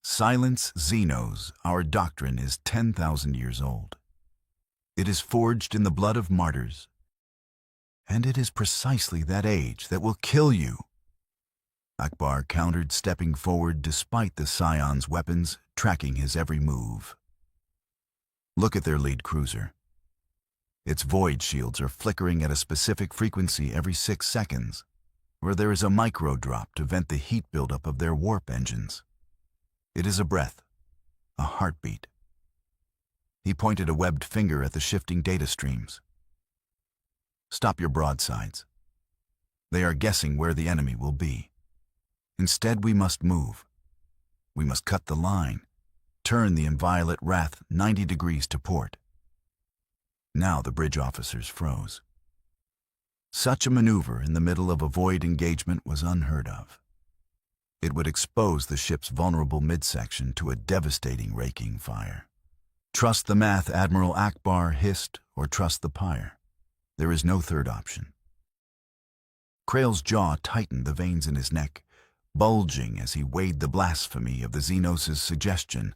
"Silence, Xenos, our doctrine is 10,000 years old. It is forged in the blood of martyrs, And it is precisely that age that will kill you. Ackbar countered, stepping forward despite the Scion's weapons tracking his every move. Look at their lead cruiser. Its void shields are flickering at a specific frequency every 6 seconds, where there is a micro drop to vent the heat buildup of their warp engines. It is a breath, a heartbeat. He pointed a webbed finger at the shifting data streams. Stop your broadsides. They are guessing where the enemy will be. Instead, we must move. We must cut the line, turn the Inviolate Wrath 90 degrees to port. Now the bridge officers froze. Such a maneuver in the middle of a void engagement was unheard of. It would expose the ship's vulnerable midsection to a devastating raking fire. Trust the math, Admiral Ackbar hissed, or trust the pyre. There is no third option. Krail's jaw tightened, the veins in his neck bulging as he weighed the blasphemy of the Xenos' suggestion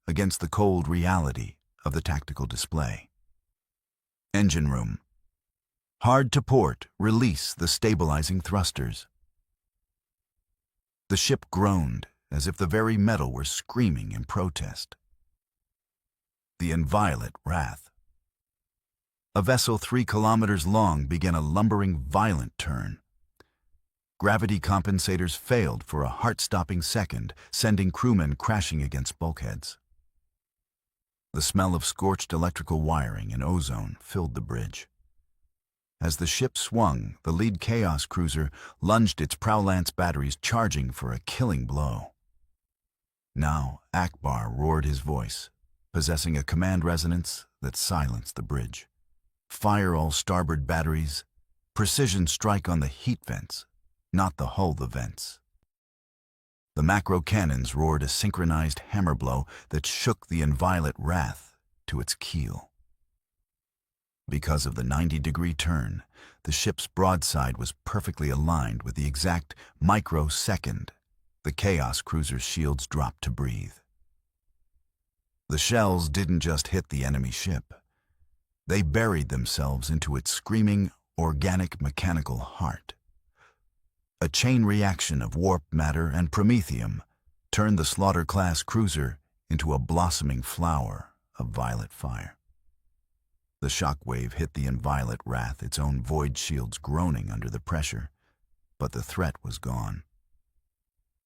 against the cold reality of the tactical display. Engine room. Hard to port, release the stabilizing thrusters. The ship groaned as if the very metal were screaming in protest. The Inviolate Wrath. A vessel 3 kilometers long began a lumbering, violent turn. Gravity compensators failed for a heart-stopping second, sending crewmen crashing against bulkheads. The smell of scorched electrical wiring and ozone filled the bridge. As the ship swung, the lead Chaos cruiser lunged its Prowlance batteries, charging for a killing blow. Now Ackbar roared his voice, possessing a command resonance that silenced the bridge. Fire all starboard batteries. Precision strike on the heat vents, not the hull the vents. The macro cannons roared a synchronized hammer blow that shook the Inviolate Wrath to its keel. Because of the 90-degree turn, the ship's broadside was perfectly aligned with the exact microsecond the Chaos cruiser's shields dropped to breathe. The shells didn't just hit the enemy ship. They buried themselves into its screaming, organic, mechanical heart. A chain reaction of warp matter and promethium turned the Slaughter-class cruiser into a blossoming flower of violet fire. The shockwave hit the Inviolate Wrath, its own void shields groaning under the pressure, but the threat was gone.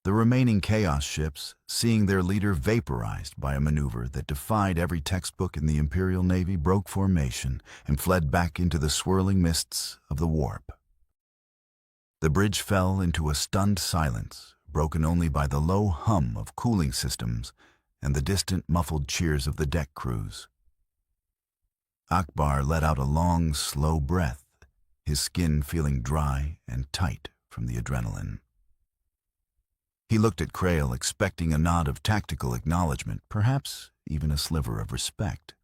The remaining Chaos ships, seeing their leader vaporized by a maneuver that defied every textbook in the Imperial Navy, broke formation and fled back into the swirling mists of the warp. The bridge fell into a stunned silence, broken only by the low hum of cooling systems and the distant muffled cheers of the deck crews. Ackbar let out a long, slow breath, his skin feeling dry and tight from the adrenaline. He looked at Krail, expecting a nod of tactical acknowledgement, perhaps even a sliver of respect.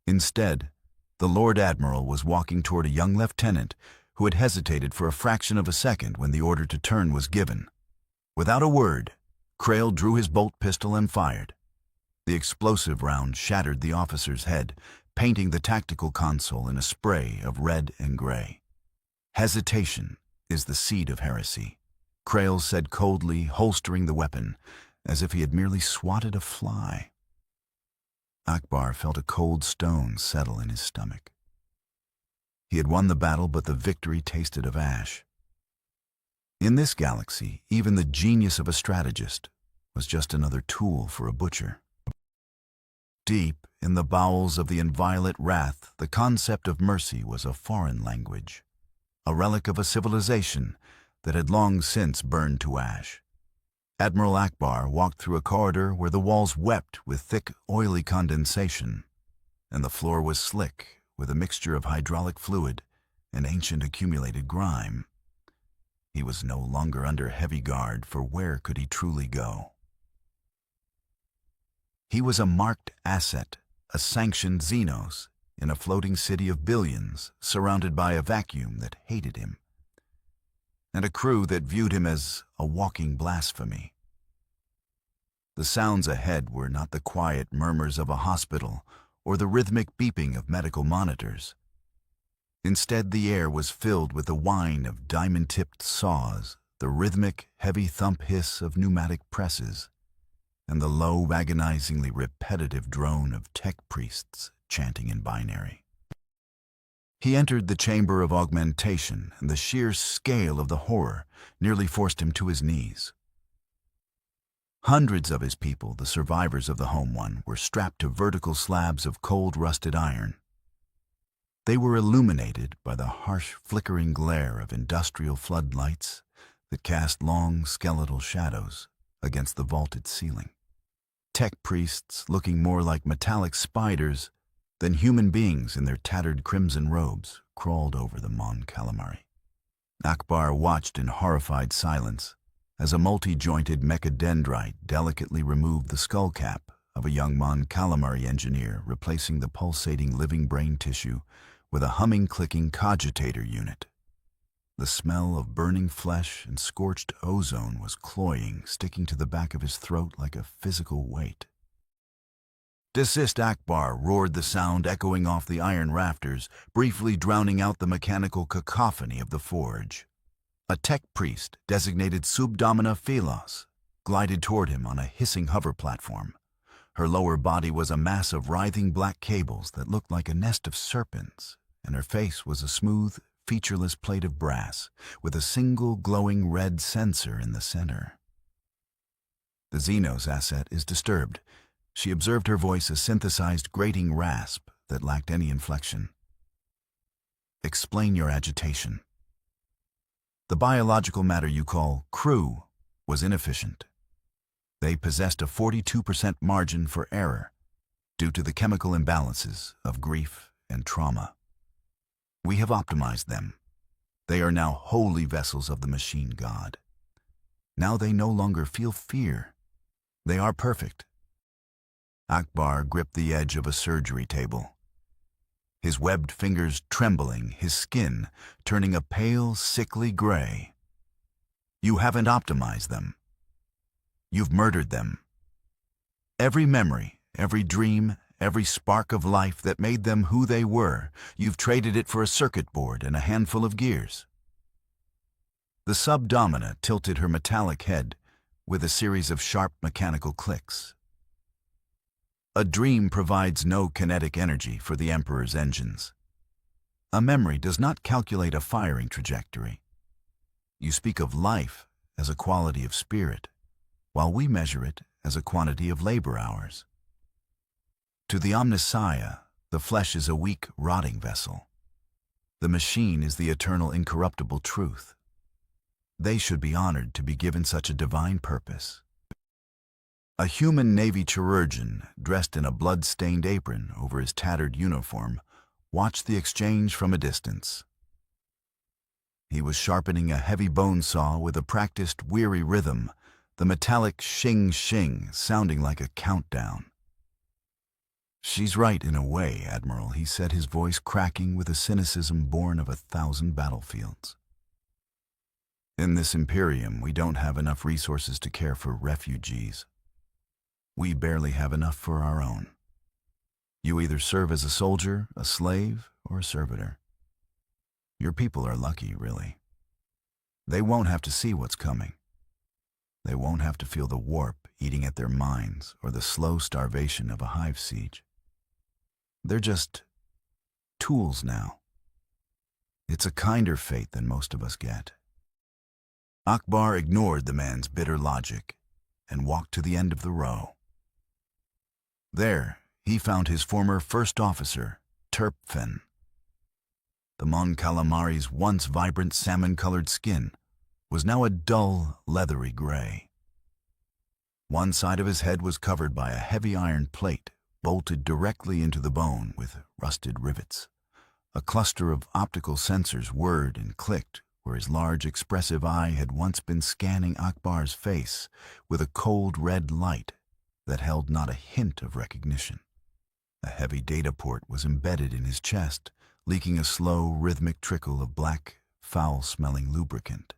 Instead, the Lord Admiral was walking toward a young lieutenant who had hesitated for a fraction of a second when the order to turn was given. Without a word, Krail drew his bolt pistol and fired. The explosive round shattered the officer's head, painting the tactical console in a spray of red and gray. Hesitation is the seed of heresy, Krail said coldly, holstering the weapon, as if he had merely swatted a fly. Ackbar felt a cold stone settle in his stomach. He had won the battle, but the victory tasted of ash. In this galaxy, even the genius of a strategist was just another tool for a butcher. Deep in the bowels of the Inviolate Wrath, the concept of mercy was a foreign language, a relic of a civilization that had long since burned to ash. Admiral Ackbar walked through a corridor where the walls wept with thick, oily condensation, and the floor was slick with a mixture of hydraulic fluid and ancient accumulated grime. He was no longer under heavy guard, for where could he truly go? He was a marked asset, a sanctioned Xenos, in a floating city of billions, surrounded by a vacuum that hated him, and a crew that viewed him as a walking blasphemy. The sounds ahead were not the quiet murmurs of a hospital or the rhythmic beeping of medical monitors. Instead, the air was filled with the whine of diamond-tipped saws, the rhythmic, heavy thump hiss of pneumatic presses, and the low, agonizingly repetitive drone of tech priests chanting in binary. He entered the chamber of augmentation, and the sheer scale of the horror nearly forced him to his knees. Hundreds of his people, the survivors of the Home One, were strapped to vertical slabs of cold, rusted iron. They were illuminated by the harsh, flickering glare of industrial floodlights that cast long, skeletal shadows against the vaulted ceiling. Tech priests, looking more like metallic spiders than human beings in their tattered crimson robes, crawled over the Mon Calamari. Ackbar watched in horrified silence as a multi-jointed mechadendrite delicately removed the skull cap of a young Mon Calamari engineer, replacing the pulsating living brain tissue with a humming, clicking cogitator unit. The smell of burning flesh and scorched ozone was cloying, sticking to the back of his throat like a physical weight. "Desist, Ackbar," roared the sound echoing off the iron rafters, briefly drowning out the mechanical cacophony of the forge. A tech priest, designated Subdomina Philos, glided toward him on a hissing hover platform. Her lower body was a mass of writhing black cables that looked like a nest of serpents, and her face was a smooth, featureless plate of brass with a single glowing red sensor in the center. "The Xenos asset is disturbed." She observed, her voice a synthesized grating rasp that lacked any inflection. "Explain your agitation." "The biological matter you call crew was inefficient. They possessed a 42% margin for error due to the chemical imbalances of grief and trauma. We have optimized them. They are now holy vessels of the machine god. Now they no longer feel fear. They are perfect." Ackbar gripped the edge of a surgery table, his webbed fingers trembling, his skin turning a pale, sickly gray. "You haven't optimized them. You've murdered them. Every memory, every dream, every spark of life that made them who they were, you've traded it for a circuit board and a handful of gears." The Subdomina tilted her metallic head with a series of sharp mechanical clicks. "A dream provides no kinetic energy for the Emperor's engines. A memory does not calculate a firing trajectory. You speak of life as a quality of spirit, while we measure it as a quantity of labor hours. To the Omnissiah, the flesh is a weak, rotting vessel. The machine is the eternal, incorruptible truth. They should be honored to be given such a divine purpose." A human Navy chirurgeon, dressed in a blood-stained apron over his tattered uniform, watched the exchange from a distance. He was sharpening a heavy bone saw with a practiced, weary rhythm, the metallic shing-shing sounding like a countdown. "She's right in a way, Admiral," he said, his voice cracking with a cynicism born of 1,000 battlefields. "In this Imperium, we don't have enough resources to care for refugees. We barely have enough for our own. You either serve as a soldier, a slave, or a servitor. Your people are lucky, really. They won't have to see what's coming. They won't have to feel the warp eating at their minds or the slow starvation of a hive siege. They're just tools now. It's a kinder fate than most of us get." Ackbar ignored the man's bitter logic and walked to the end of the row. There, he found his former first officer, Turpfen. The Mon Calamari's once vibrant salmon-colored skin was now a dull, leathery gray. One side of his head was covered by a heavy iron plate bolted directly into the bone with rusted rivets. A cluster of optical sensors whirred and clicked where his large, expressive eye had once been scanning Ackbar's face with a cold red light that held not a hint of recognition. A heavy data port was embedded in his chest, leaking a slow, rhythmic trickle of black, foul-smelling lubricant.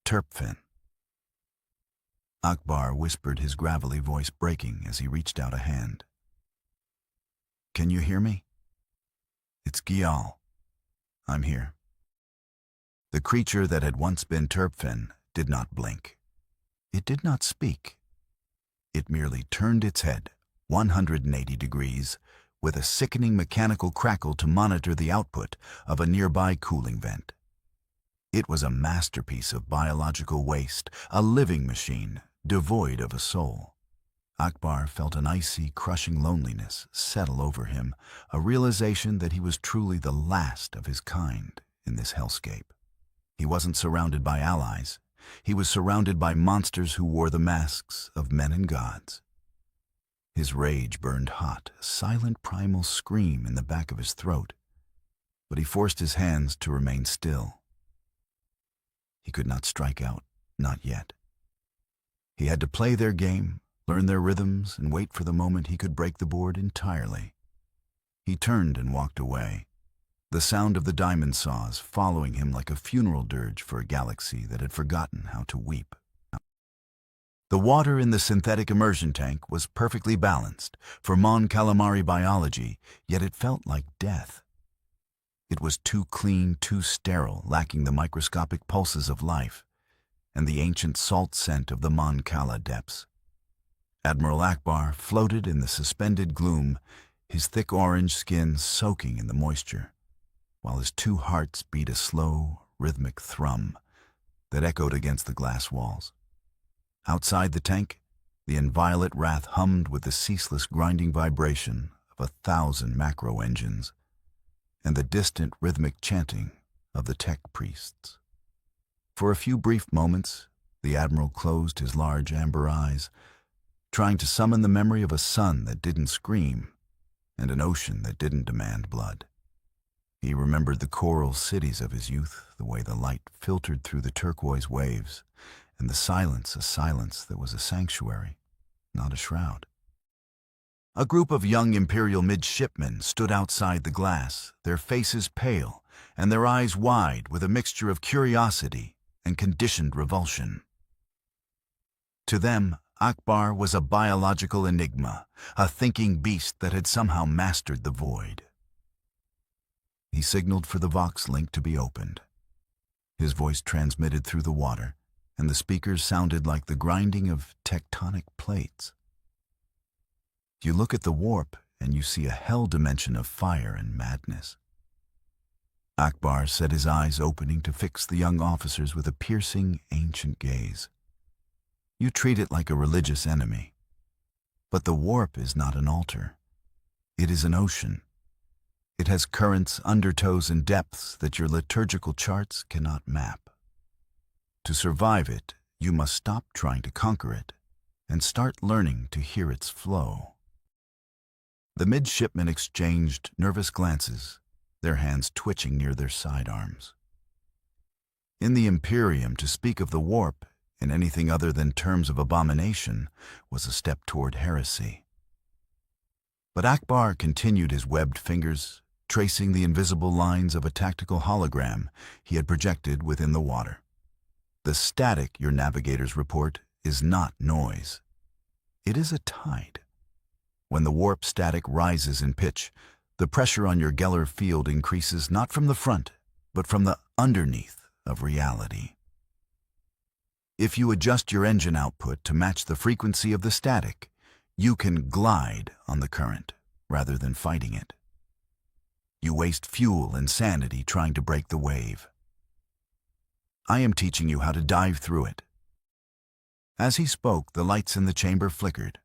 "Turpfen." Ackbar whispered, his gravelly voice breaking as he reached out a hand. "Can you hear me?" It's Gial. I'm here. The creature that had once been Turpfin did not blink. It did not speak. It merely turned its head 180 degrees with a sickening mechanical crackle to monitor the output of a nearby cooling vent. It was a masterpiece of biological waste, a living machine devoid of a soul. Ackbar felt an icy, crushing loneliness settle over him, a realization that he was truly the last of his kind in this hellscape. He wasn't surrounded by allies. He was surrounded by monsters who wore the masks of men and gods. His rage burned hot, a silent primal scream in the back of his throat, but he forced his hands to remain still. He could not strike out, not yet. He had to play their game, learn their rhythms, and wait for the moment he could break the board entirely. He turned and walked away, the sound of the diamond saws following him like a funeral dirge for a galaxy that had forgotten how to weep. The water in the synthetic immersion tank was perfectly balanced for Mon Calamari biology, yet it felt like death. It was too clean, too sterile, lacking the microscopic pulses of life and the ancient salt scent of the Mon Cala depths. Admiral Ackbar floated in the suspended gloom, his thick orange skin soaking in the moisture, while his two hearts beat a slow, rhythmic thrum that echoed against the glass walls. Outside the tank, the inviolate wrath hummed with the ceaseless grinding vibration of 1,000 macro engines and the distant rhythmic chanting of the tech priests. For a few brief moments, the Admiral closed his large amber eyes, trying to summon the memory of a sun that didn't scream and an ocean that didn't demand blood. He remembered the coral cities of his youth, the way the light filtered through the turquoise waves, and the silence, a silence that was a sanctuary, not a shroud. A group of young Imperial midshipmen stood outside the glass, their faces pale and their eyes wide with a mixture of curiosity and conditioned revulsion. To them, Ackbar was a biological enigma, a thinking beast that had somehow mastered the void. He signaled for the Vox link to be opened. His voice transmitted through the water, and the speakers sounded like the grinding of tectonic plates. You look at the warp, and you see a hell dimension of fire and madness. Ackbar set his eyes opening to fix the young officers with a piercing, ancient gaze. You treat it like a religious enemy. But the warp is not an altar. It is an ocean. It has currents, undertows, and depths that your liturgical charts cannot map. To survive it, you must stop trying to conquer it and start learning to hear its flow. The midshipmen exchanged nervous glances, their hands twitching near their sidearms. In the Imperium, to speak of the warp in anything other than terms of abomination was a step toward heresy. But Ackbar continued his webbed fingers, tracing the invisible lines of a tactical hologram he had projected within the water. The static your navigators report is not noise. It is a tide. When the warp static rises in pitch, the pressure on your Geller field increases not from the front, but from the underneath of reality. If you adjust your engine output to match the frequency of the static, you can glide on the current rather than fighting it. You waste fuel and sanity trying to break the wave. I am teaching you how to dive through it. As he spoke, the lights in the chamber flickered.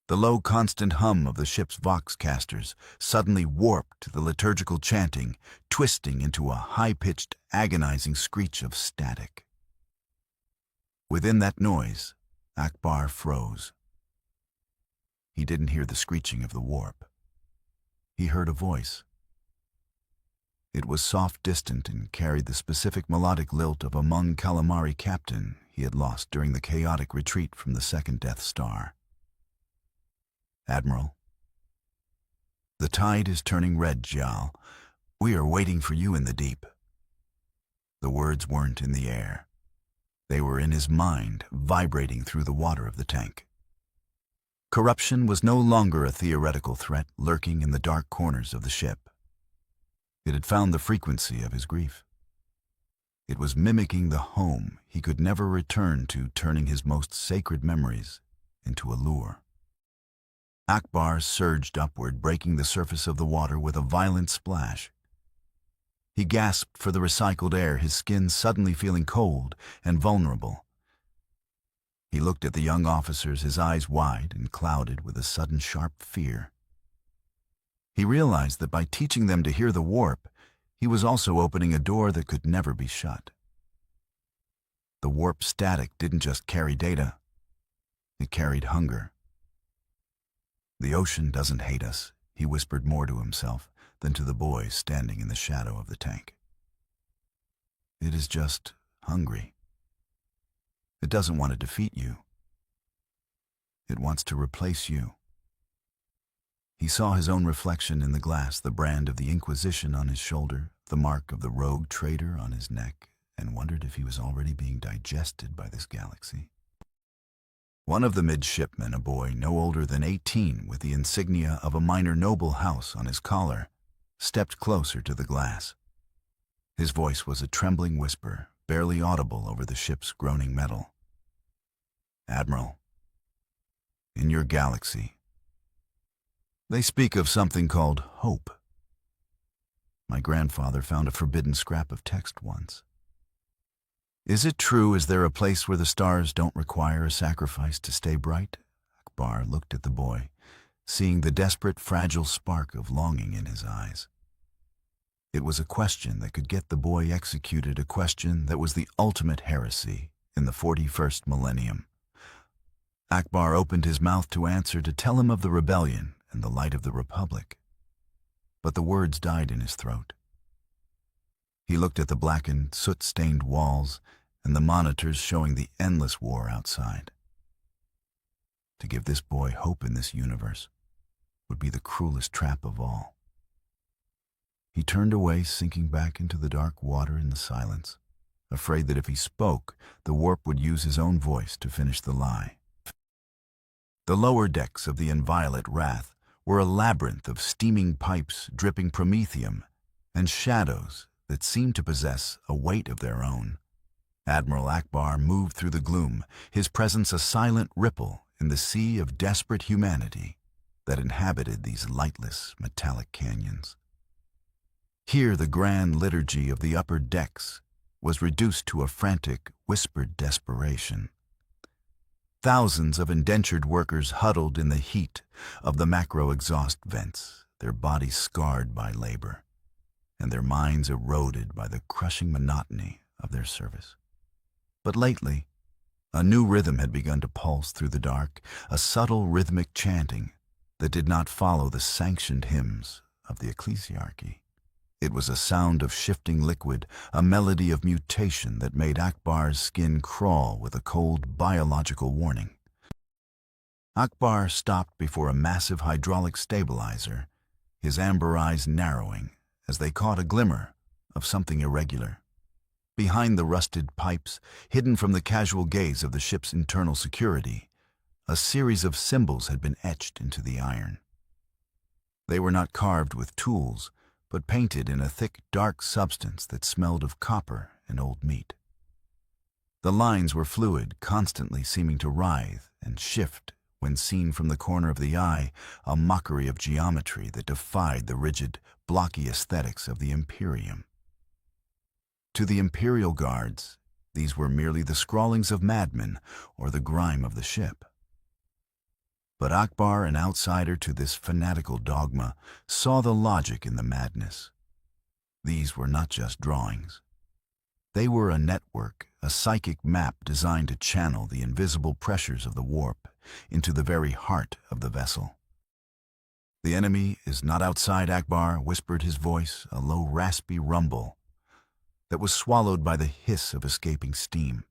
The low, constant hum of the ship's voxcasters suddenly warped the liturgical chanting, twisting into a high-pitched, agonizing screech of static. Within that noise, Ackbar froze. He didn't hear the screeching of the warp. He heard a voice. It was soft, distant, and carried the specific melodic lilt of a Mon Calamari captain he had lost during the chaotic retreat from the second Death Star. Admiral, the tide is turning red, Gial. We are waiting for you in the deep. The words weren't in the air. They were in his mind, vibrating through the water of the tank. Corruption was no longer a theoretical threat lurking in the dark corners of the ship. It had found the frequency of his grief. It was mimicking the home he could never return to, turning his most sacred memories into a lure. Ackbar surged upward, breaking the surface of the water with a violent splash. He gasped for the recycled air, his skin suddenly feeling cold and vulnerable. He looked at the young officers, his eyes wide and clouded with a sudden sharp fear. He realized that by teaching them to hear the warp, he was also opening a door that could never be shut. The warp static didn't just carry data, it carried hunger. "The ocean doesn't hate us," he whispered more to himself than to the boys standing in the shadow of the tank. "It is just hungry. It doesn't want to defeat you. It wants to replace you." He saw his own reflection in the glass, the brand of the Inquisition on his shoulder, the mark of the rogue trader on his neck, and wondered if he was already being digested by this galaxy. One of the midshipmen, a boy no older than 18 with the insignia of a minor noble house on his collar, stepped closer to the glass. His voice was a trembling whisper, barely audible over the ship's groaning metal. "Admiral, in your galaxy, they speak of something called hope. My grandfather found a forbidden scrap of text once. Is it true? Is there a place where the stars don't require a sacrifice to stay bright?" Ackbar looked at the boy, seeing the desperate, fragile spark of longing in his eyes. It was a question that could get the boy executed, a question that was the ultimate heresy in the 41st millennium. Ackbar opened his mouth to answer, to tell him of the rebellion and the light of the Republic. But the words died in his throat. He looked at the blackened, soot-stained walls and the monitors showing the endless war outside. To give this boy hope in this universe would be the cruelest trap of all. He turned away, sinking back into the dark water in the silence, afraid that if he spoke, the warp would use his own voice to finish the lie. The lower decks of the Inviolate Wrath were a labyrinth of steaming pipes dripping promethium and shadows that seemed to possess a weight of their own. Admiral Ackbar moved through the gloom, his presence a silent ripple in the sea of desperate humanity that inhabited these lightless, metallic canyons. Here the grand liturgy of the upper decks was reduced to a frantic, whispered desperation. Thousands of indentured workers huddled in the heat of the macro exhaust vents, their bodies scarred by labor, and their minds eroded by the crushing monotony of their service. But lately, a new rhythm had begun to pulse through the dark, a subtle rhythmic chanting that did not follow the sanctioned hymns of the ecclesiarchy. It was a sound of shifting liquid, a melody of mutation that made Ackbar's skin crawl with a cold biological warning. Ackbar stopped before a massive hydraulic stabilizer, his amber eyes narrowing as they caught a glimmer of something irregular. Behind the rusted pipes, hidden from the casual gaze of the ship's internal security, a series of symbols had been etched into the iron. They were not carved with tools, but painted in a thick, dark substance that smelled of copper and old meat. The lines were fluid, constantly seeming to writhe and shift when seen from the corner of the eye, a mockery of geometry that defied the rigid, blocky aesthetics of the Imperium. To the Imperial guards, these were merely the scrawlings of madmen or the grime of the ship. But Ackbar, an outsider to this fanatical dogma, saw the logic in the madness. These were not just drawings. They were a network, a psychic map designed to channel the invisible pressures of the warp into the very heart of the vessel. "The enemy is not outside," Ackbar whispered, his voice a low, raspy rumble that was swallowed by the hiss of escaping steam.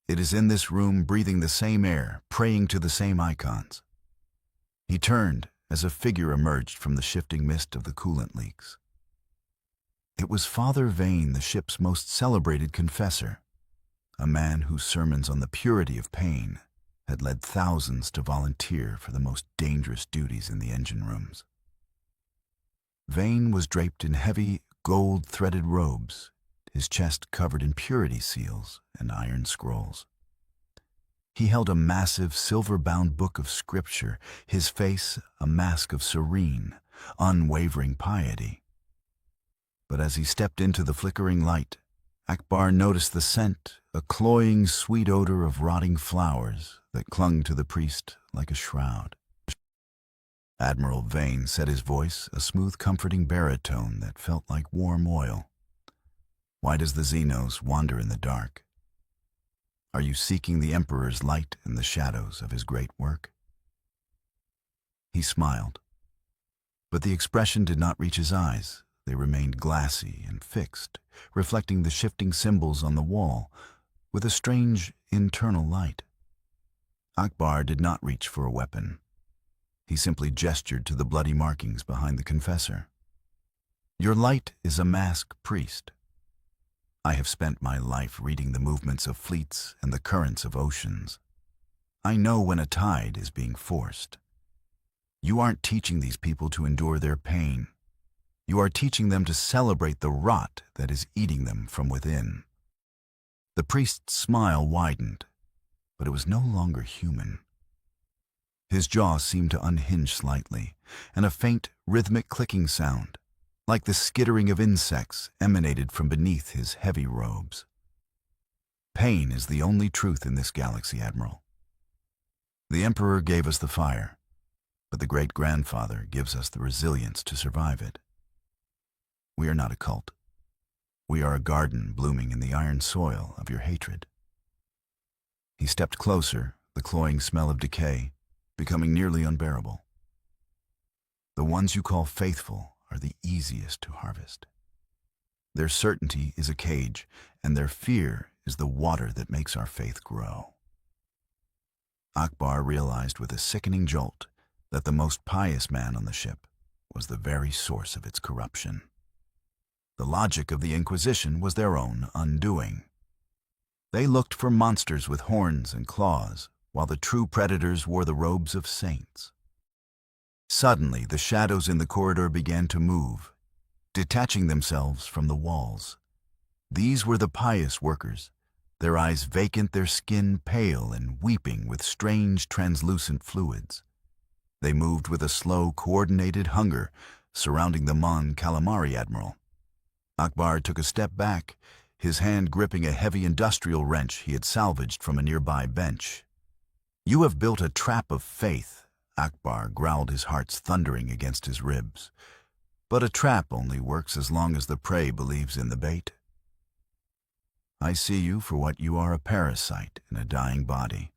"It is in this room, breathing the same air, praying to the same icons." He turned as a figure emerged from the shifting mist of the coolant leaks. It was Father Vane, the ship's most celebrated confessor, a man whose sermons on the purity of pain had led thousands to volunteer for the most dangerous duties in the engine rooms. Vane was draped in heavy, gold-threaded robes, his chest covered in purity seals and iron scrolls. He held a massive, silver-bound book of scripture, his face a mask of serene, unwavering piety. But as he stepped into the flickering light, Ackbar noticed the scent, a cloying, sweet odor of rotting flowers that clung to the priest like a shroud. Admiral Vane said, his voice a smooth, comforting baritone that felt like warm oil. "Why does the Xenos wander in the dark? Are you seeking the Emperor's light in the shadows of his great work?" He smiled, but the expression did not reach his eyes. They remained glassy and fixed, reflecting the shifting symbols on the wall with a strange internal light. Ackbar did not reach for a weapon. He simply gestured to the bloody markings behind the confessor. "Your light is a mask, priest. I have spent my life reading the movements of fleets and the currents of oceans. I know when a tide is being forced. You aren't teaching these people to endure their pain. You are teaching them to celebrate the rot that is eating them from within." The priest's smile widened, but it was no longer human. His jaw seemed to unhinge slightly, and a faint, rhythmic clicking sound, like the skittering of insects, emanated from beneath his heavy robes. "Pain is the only truth in this galaxy, Admiral. The Emperor gave us the fire, but the great-grandfather gives us the resilience to survive it. We are not a cult. We are a garden blooming in the iron soil of your hatred." He stepped closer, the cloying smell of decay becoming nearly unbearable. "The ones you call faithful are the easiest to harvest. Their certainty is a cage, and their fear is the water that makes our faith grow." Ackbar realized with a sickening jolt that the most pious man on the ship was the very source of its corruption. The logic of the Inquisition was their own undoing. They looked for monsters with horns and claws, while the true predators wore the robes of saints. Suddenly, the shadows in the corridor began to move, detaching themselves from the walls. These were the pious workers, their eyes vacant, their skin pale and weeping with strange translucent fluids. They moved with a slow, coordinated hunger, surrounding the Mon Calamari Admiral. Ackbar took a step back, his hand gripping a heavy industrial wrench he had salvaged from a nearby bench. "You have built a trap of faith," Ackbar growled, his heart's thundering against his ribs. "But a trap only works as long as the prey believes in the bait. I see you for what you are, a parasite in a dying body."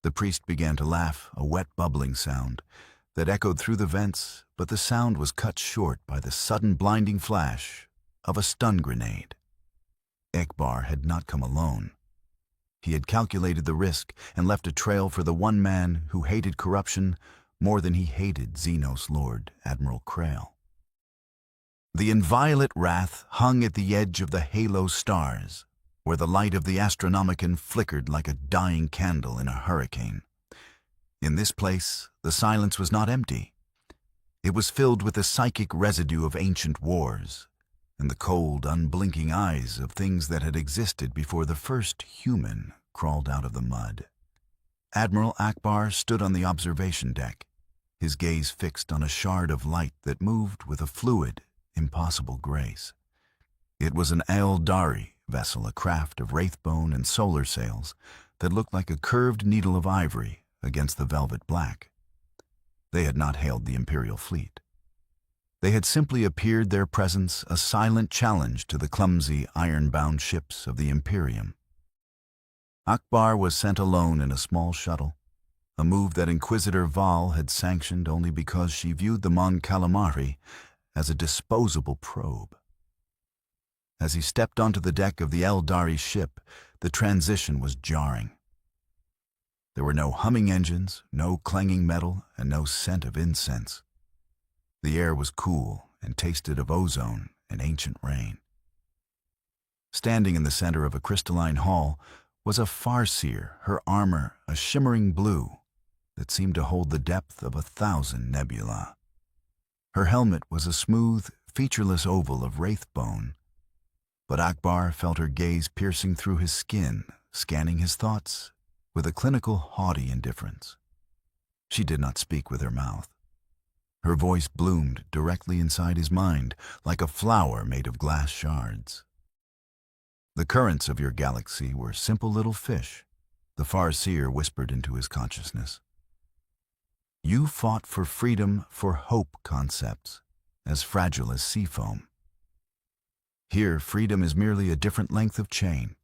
The priest began to laugh, a wet bubbling sound that echoed through the vents, but the sound was cut short by the sudden blinding flash of a stun grenade. Ackbar had not come alone. He had calculated the risk and left a trail for the one man who hated corruption more than he hated Xenos Lord Admiral Krail. The inviolate wrath hung at the edge of the halo stars, where the light of the Astronomicon flickered like a dying candle in a hurricane. In this place, the silence was not empty. It was filled with the psychic residue of ancient wars, and the cold, unblinking eyes of things that had existed before the first human crawled out of the mud. Admiral Ackbar stood on the observation deck, his gaze fixed on a shard of light that moved with a fluid, impossible grace. It was an Eldari vessel, a craft of wraithbone and solar sails that looked like a curved needle of ivory against the velvet black. They had not hailed the Imperial fleet. They had simply appeared, their presence a silent challenge to the clumsy, iron-bound ships of the Imperium. Ackbar was sent alone in a small shuttle, a move that Inquisitor Vahl had sanctioned only because she viewed the Mon Calamari as a disposable probe. As he stepped onto the deck of the Eldari ship, the transition was jarring. There were no humming engines, no clanging metal, and no scent of incense. The air was cool and tasted of ozone and ancient rain. Standing in the center of a crystalline hall was a Farseer, her armor a shimmering blue that seemed to hold the depth of 1,000 nebulae. Her helmet was a smooth, featureless oval of wraith bone, but Ackbar felt her gaze piercing through his skin, scanning his thoughts with a clinical, haughty indifference. She did not speak with her mouth. Her voice bloomed directly inside his mind, like a flower made of glass shards. "The currents of your galaxy were simple little fish," the Farseer whispered into his consciousness. "You fought for freedom, for hope concepts, as fragile as sea foam. Here, freedom is merely a different length of chain."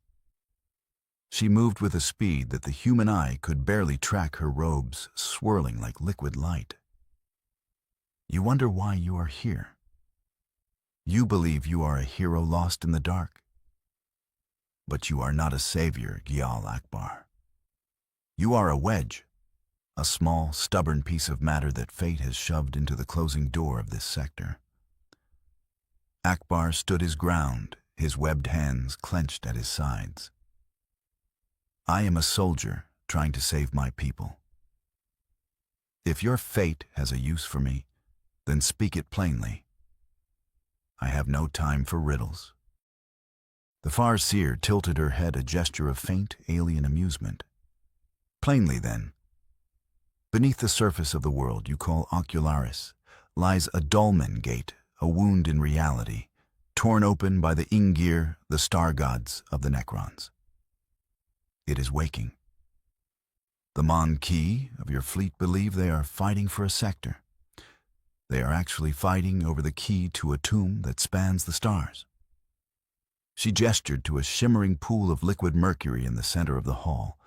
She moved with a speed that the human eye could barely track, her robes swirling like liquid light. "You wonder why you are here. You believe you are a hero lost in the dark. But you are not a savior, Gyal Ackbar. You are a wedge, a small, stubborn piece of matter that fate has shoved into the closing door of this sector." Ackbar stood his ground, his webbed hands clenched at his sides. "I am a soldier trying to save my people. If your fate has a use for me, then speak it plainly. I have no time for riddles." The Farseer tilted her head, a gesture of faint, alien amusement. "Plainly, then. Beneath the surface of the world you call Ocularis lies a dolmen gate, a wound in reality, torn open by the Ingir, the star gods of the Necrons. It is waking. The Mon-Ki of your fleet believe they are fighting for a sector. They are actually fighting over the key to a tomb that spans the stars." She gestured to a shimmering pool of liquid mercury in the center of the hall,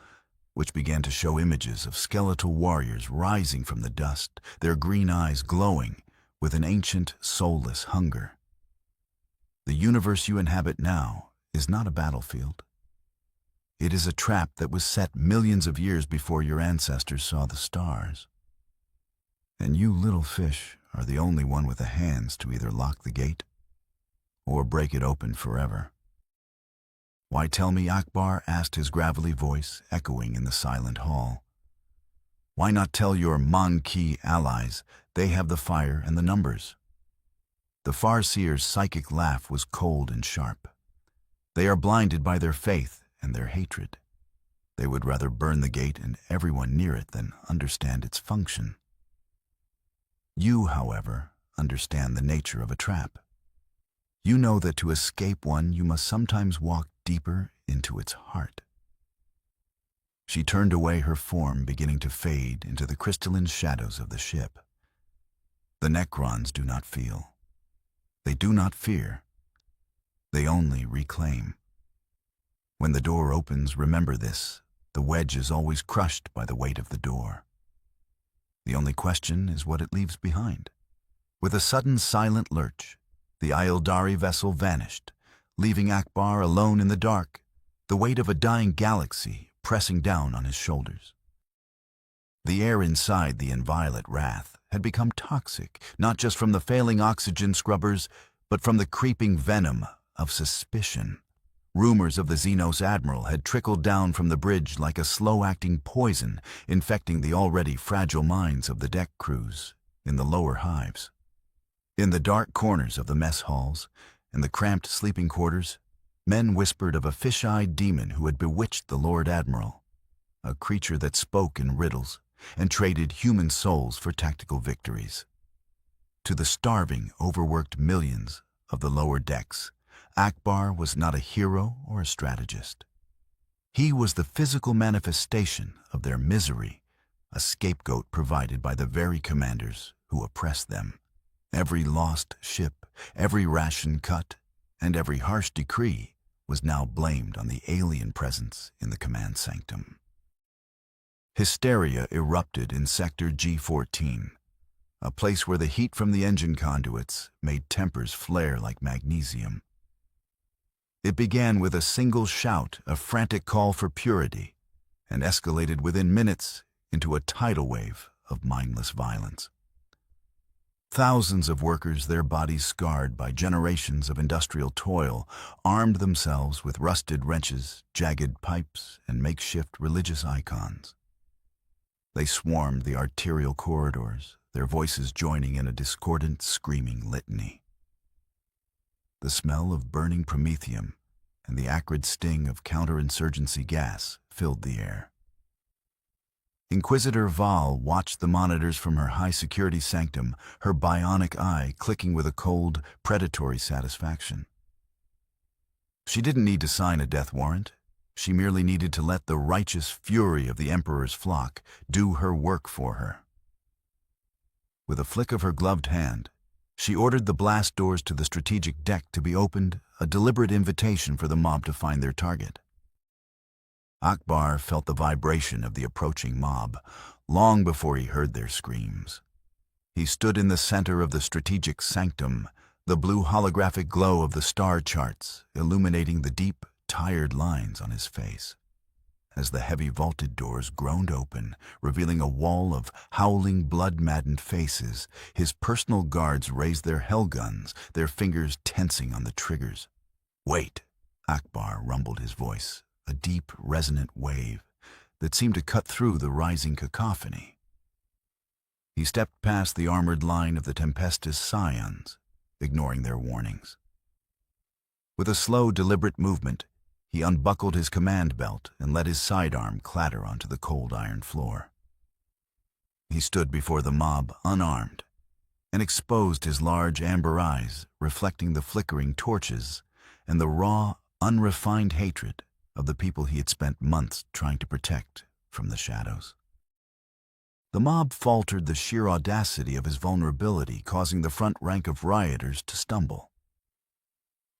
which began to show images of skeletal warriors rising from the dust, their green eyes glowing with an ancient, soulless hunger. "The universe you inhabit now is not a battlefield. It is a trap that was set millions of years before your ancestors saw the stars. And you little fish are the only one with the hands to either lock the gate or break it open forever." "Why tell me?" Ackbar asked, his gravelly voice echoing in the silent hall. "Why not tell your Mon-Ki allies they have the fire and the numbers?" The Farseer's psychic laugh was cold and sharp. "They are blinded by their faith and their hatred. They would rather burn the gate and everyone near it than understand its function. You, however, understand the nature of a trap. You know that to escape one you must sometimes walk deeper into its heart." She turned away, her form beginning to fade into the crystalline shadows of the ship. "The Necrons do not feel. They do not fear. They only reclaim. When the door opens, remember this: the wedge is always crushed by the weight of the door. The only question is what it leaves behind." With a sudden silent lurch, the Ildari vessel vanished, leaving Ackbar alone in the dark, the weight of a dying galaxy pressing down on his shoulders. The air inside the Inviolate Wrath had become toxic, not just from the failing oxygen scrubbers, but from the creeping venom of suspicion. Rumors of the Xenos Admiral had trickled down from the bridge like a slow-acting poison, infecting the already fragile minds of the deck crews in the lower hives. In the dark corners of the mess halls and the cramped sleeping quarters, men whispered of a fish-eyed demon who had bewitched the Lord Admiral, a creature that spoke in riddles and traded human souls for tactical victories. To the starving, overworked millions of the lower decks, Ackbar was not a hero or a strategist. He was the physical manifestation of their misery, a scapegoat provided by the very commanders who oppressed them. Every lost ship, every ration cut, and every harsh decree was now blamed on the alien presence in the command sanctum. Hysteria erupted in Sector G14, a place where the heat from the engine conduits made tempers flare like magnesium. It began with a single shout, a frantic call for purity, and escalated within minutes into a tidal wave of mindless violence. Thousands of workers, their bodies scarred by generations of industrial toil, armed themselves with rusted wrenches, jagged pipes, and makeshift religious icons. They swarmed the arterial corridors, their voices joining in a discordant, screaming litany. The smell of burning promethium and the acrid sting of counterinsurgency gas filled the air. Inquisitor Vahl watched the monitors from her high-security sanctum, her bionic eye clicking with a cold, predatory satisfaction. She didn't need to sign a death warrant. She merely needed to let the righteous fury of the Emperor's flock do her work for her. With a flick of her gloved hand, she ordered the blast doors to the strategic deck to be opened, a deliberate invitation for the mob to find their target. Ackbar felt the vibration of the approaching mob long before he heard their screams. He stood in the center of the strategic sanctum, the blue holographic glow of the star charts illuminating the deep, tired lines on his face. As the heavy vaulted doors groaned open, revealing a wall of howling, blood-maddened faces, his personal guards raised their hell guns, their fingers tensing on the triggers. "Wait," Ackbar rumbled his voice, a deep, resonant wave that seemed to cut through the rising cacophony. He stepped past the armored line of the Tempestus Scions, ignoring their warnings. With a slow, deliberate movement, he unbuckled his command belt and let his sidearm clatter onto the cold iron floor. He stood before the mob, unarmed, and exposed his large amber eyes, reflecting the flickering torches and the raw, unrefined hatred of the people he had spent months trying to protect from the shadows. The mob faltered the sheer audacity of his vulnerability, causing the front rank of rioters to stumble.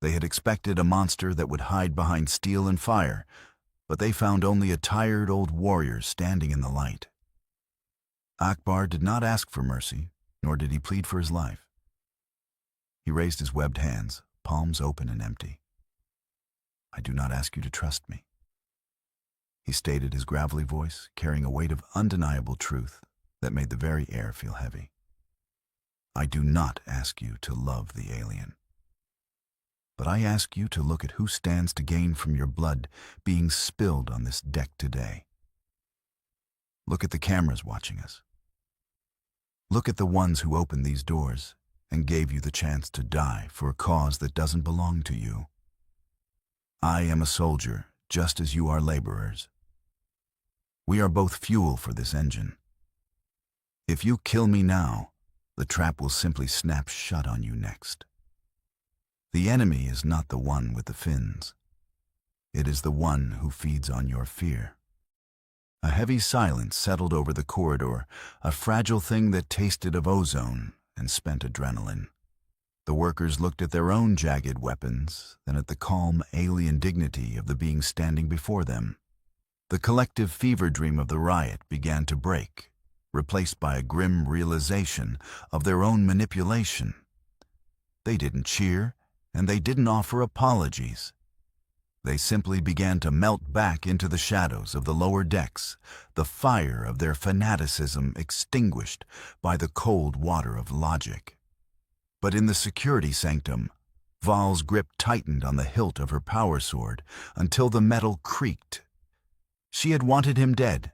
They had expected a monster that would hide behind steel and fire, but they found only a tired old warrior standing in the light. Ackbar did not ask for mercy, nor did he plead for his life. He raised his webbed hands, palms open and empty. "I do not ask you to trust me," he stated, his gravelly voice carrying a weight of undeniable truth that made the very air feel heavy. "I do not ask you to love the alien. But I ask you to look at who stands to gain from your blood being spilled on this deck today. Look at the cameras watching us. Look at the ones who opened these doors and gave you the chance to die for a cause that doesn't belong to you. I am a soldier, just as you are laborers. We are both fuel for this engine. If you kill me now, the trap will simply snap shut on you next. The enemy is not the one with the fins. It is the one who feeds on your fear." A heavy silence settled over the corridor, a fragile thing that tasted of ozone and spent adrenaline. The workers looked at their own jagged weapons, then at the calm, alien dignity of the being standing before them. The collective fever dream of the riot began to break, replaced by a grim realization of their own manipulation. They didn't cheer, and they didn't offer apologies. They simply began to melt back into the shadows of the lower decks, the fire of their fanaticism extinguished by the cold water of logic. But in the security sanctum, Vahl's grip tightened on the hilt of her power sword until the metal creaked. She had wanted him dead,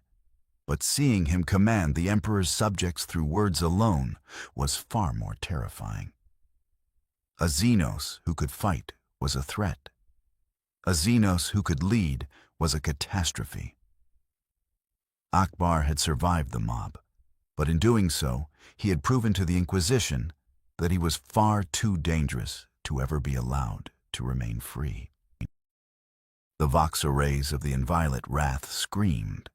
but seeing him command the Emperor's subjects through words alone was far more terrifying. A Xenos who could fight was a threat. A Xenos who could lead was a catastrophe. Ackbar had survived the mob, but in doing so, he had proven to the Inquisition that he was far too dangerous to ever be allowed to remain free. The vox arrays of the inviolate wrath screamed.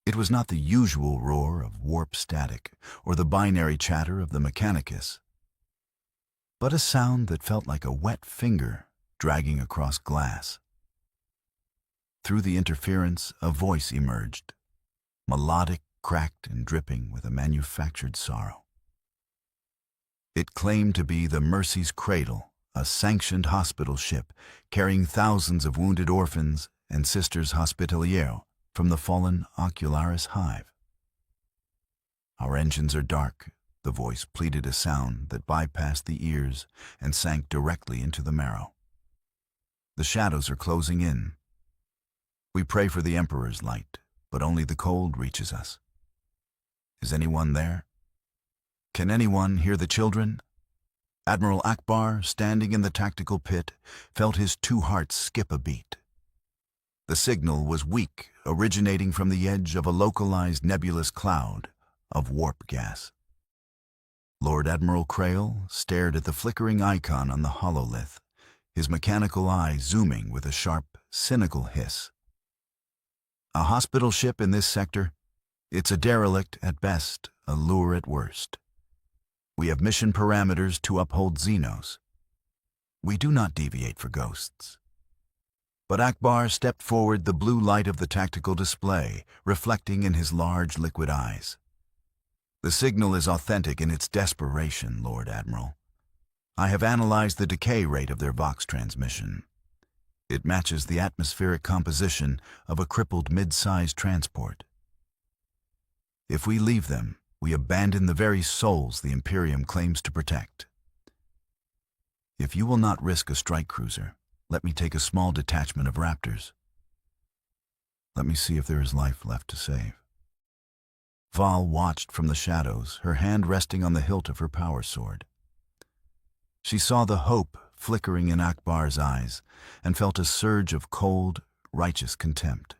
It was not the usual roar of warp static or the binary chatter of the Mechanicus, but a sound that felt like a wet finger dragging across glass. Through the interference, a voice emerged, melodic, cracked, and dripping with a manufactured sorrow. It claimed to be the Mercy's Cradle, a sanctioned hospital ship carrying thousands of wounded orphans and sisters hospitalières from the fallen Ocularis Hive. "Our engines are dark," the voice pleaded, a sound that bypassed the ears and sank directly into the marrow. "The shadows are closing in. We pray for the Emperor's light, but only the cold reaches us." Is anyone there? Can anyone hear the children? Admiral Ackbar, standing in the tactical pit, felt his two hearts skip a beat. The signal was weak, originating from the edge of a localized nebulous cloud of warp gas. Lord Admiral Crail stared at the flickering icon on the hololith, his mechanical eye zooming with a sharp, cynical hiss. A hospital ship in this sector? It's a derelict at best, a lure at worst. We have mission parameters to uphold Xenos. We do not deviate for ghosts. But Ackbar stepped forward, the blue light of the tactical display reflecting in his large liquid eyes. The signal is authentic in its desperation, Lord Admiral. I have analyzed the decay rate of their Vox transmission. It matches the atmospheric composition of a crippled mid-sized transport. If we leave them, we abandon the very souls the Imperium claims to protect. If you will not risk a strike cruiser, let me take a small detachment of Raptors. Let me see if there is life left to save. Vahl watched from the shadows, her hand resting on the hilt of her power sword. She saw the hope flickering in Ackbar's eyes and felt a surge of cold, righteous contempt.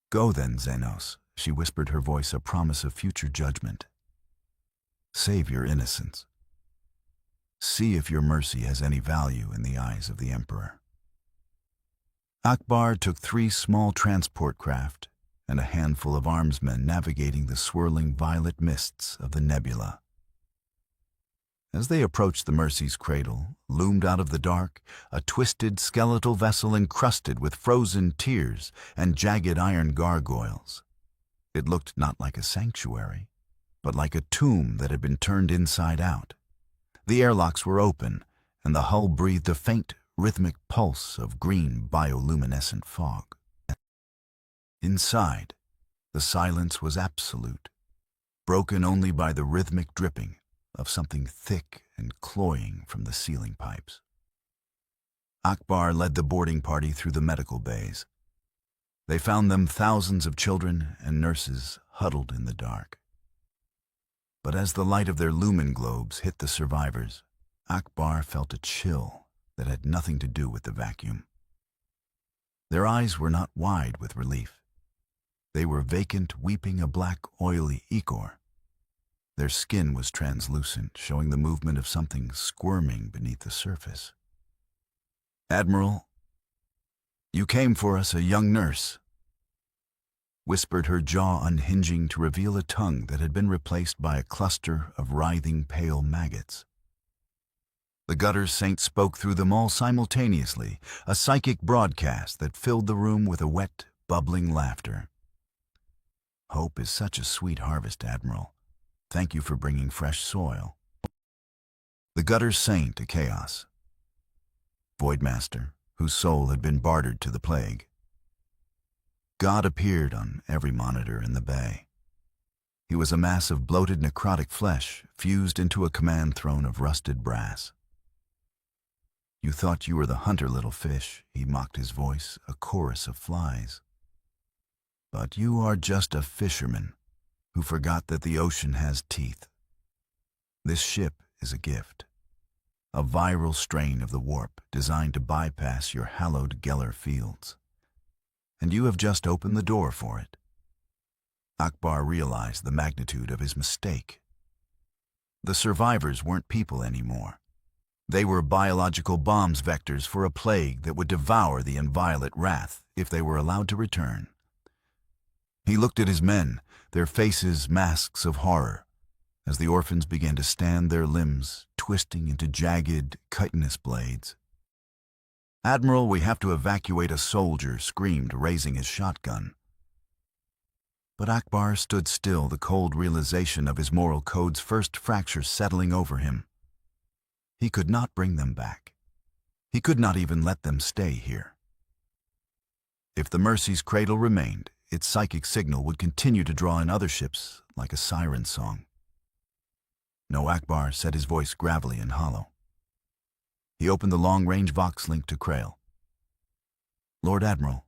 Go then, Xenos, she whispered, her voice a promise of future judgment. Save your innocence. See if your mercy has any value in the eyes of the Emperor. Ackbar took 3 small transport craft and a handful of armsmen navigating the swirling violet mists of the nebula. As they approached the Mercy's cradle, loomed out of the dark a twisted skeletal vessel encrusted with frozen tears and jagged iron gargoyles. It looked not like a sanctuary, but like a tomb that had been turned inside out. The airlocks were open, and the hull breathed a faint, rhythmic pulse of green bioluminescent fog. Inside, the silence was absolute, broken only by the rhythmic dripping of something thick and cloying from the ceiling pipes. Ackbar led the boarding party through the medical bays. They found them thousands of children and nurses huddled in the dark. But as the light of their lumen globes hit the survivors, Ackbar felt a chill that had nothing to do with the vacuum. Their eyes were not wide with relief. They were vacant, weeping a black, oily ichor. Their skin was translucent, showing the movement of something squirming beneath the surface. Admiral, you came for us, a young nurse, whispered, her jaw unhinging to reveal a tongue that had been replaced by a cluster of writhing pale maggots. The gutter saint spoke through them all simultaneously, a psychic broadcast that filled the room with a wet, bubbling laughter. Hope is such a sweet harvest, Admiral. Thank you for bringing fresh soil. The gutter saint, a chaos. Voidmaster, whose soul had been bartered to the plague. God appeared on every monitor in the bay. He was a mass of bloated necrotic flesh fused into a command throne of rusted brass. You thought you were the hunter, little fish, he mocked, his voice a chorus of flies. But you are just a fisherman who forgot that the ocean has teeth. This ship is a gift, a viral strain of the warp designed to bypass your hallowed Geller fields. And you have just opened the door for it. Ackbar realized the magnitude of his mistake. The survivors weren't people anymore. They were biological bombs vectors for a plague that would devour the inviolate wrath if they were allowed to return. He looked at his men, their faces masks of horror, as the orphans began to stand, their limbs twisting into jagged, chitinous blades. Admiral, we have to evacuate, a soldier screamed, raising his shotgun. But Ackbar stood still, the cold realization of his moral code's first fracture settling over him. He could not bring them back. He could not even let them stay here. If the Mercy's cradle remained, its psychic signal would continue to draw in other ships like a siren song. No, Ackbar said, his voice gravelly and hollow. He opened the long-range Vox link to Crail. Lord Admiral,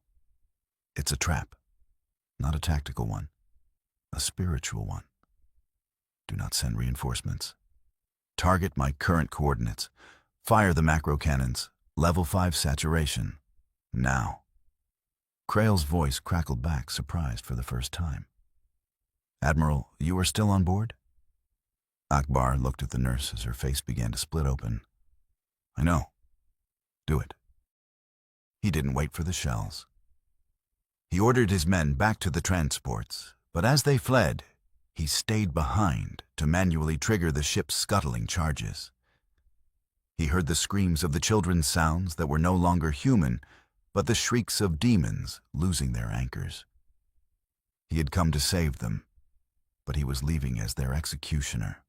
it's a trap, not a tactical one. a spiritual one. Do not send reinforcements. Target my current coordinates. Fire the macro cannons. Level 5 saturation. Now. Krail's voice crackled back, surprised for the first time. Admiral, you are still on board? Ackbar looked at the nurse as her face began to split open. I know. Do it. He didn't wait for the shells. He ordered his men back to the transports, but as they fled, he stayed behind to manually trigger the ship's scuttling charges. He heard the screams of the children's sounds that were no longer human, but the shrieks of demons losing their anchors. He had come to save them, but he was leaving as their executioner.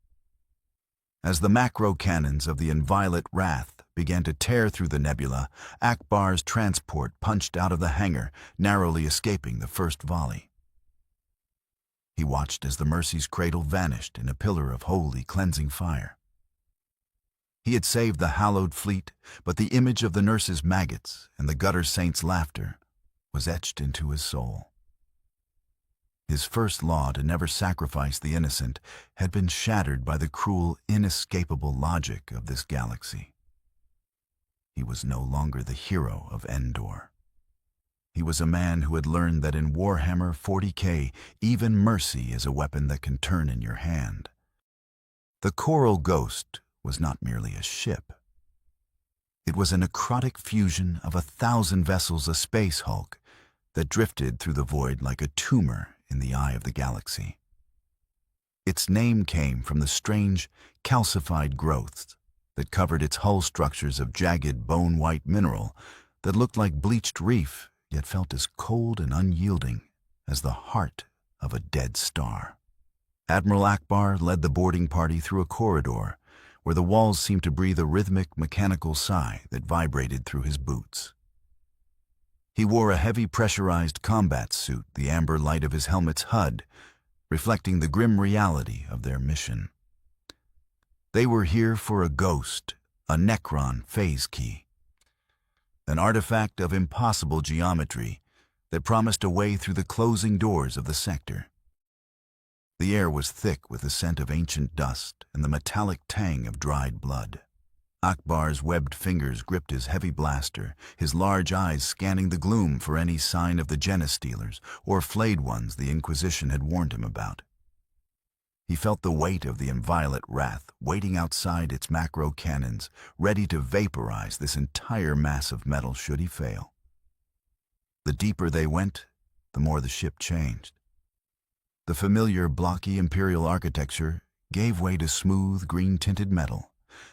As the macro cannons of the Inviolate Wrath began to tear through the nebula, Ackbar's transport punched out of the hangar, narrowly escaping the first volley. He watched as the Mercy's cradle vanished in a pillar of holy, cleansing fire. He had saved the hallowed fleet, but the image of the nurse's maggots and the gutter saint's laughter was etched into his soul. His first law to never sacrifice the innocent had been shattered by the cruel, inescapable logic of this galaxy. He was no longer the hero of Endor. He was a man who had learned that in Warhammer 40K, even mercy is a weapon that can turn in your hand. The Coral Ghost was not merely a ship. It was a necrotic fusion of 1,000 vessels, a space hulk, that drifted through the void like a tumor in the eye of the galaxy. Its name came from the strange, calcified growths that covered its hull structures of jagged, bone-white mineral that looked like bleached reef, yet felt as cold and unyielding as the heart of a dead star. Admiral Ackbar led the boarding party through a corridor where the walls seemed to breathe a rhythmic, mechanical sigh that vibrated through his boots. He wore a heavy pressurized combat suit, the amber light of his helmet's HUD, reflecting the grim reality of their mission. They were here for a ghost, a Necron phase key, an artifact of impossible geometry that promised a way through the closing doors of the sector. The air was thick with the scent of ancient dust and the metallic tang of dried blood. Ackbar's webbed fingers gripped his heavy blaster, his large eyes scanning the gloom for any sign of the Genestealers or flayed ones the Inquisition had warned him about. He felt the weight of the Inviolate Wrath waiting outside its macro cannons, ready to vaporize this entire mass of metal should he fail. The deeper they went, the more the ship changed. The familiar blocky Imperial architecture gave way to smooth, green-tinted metal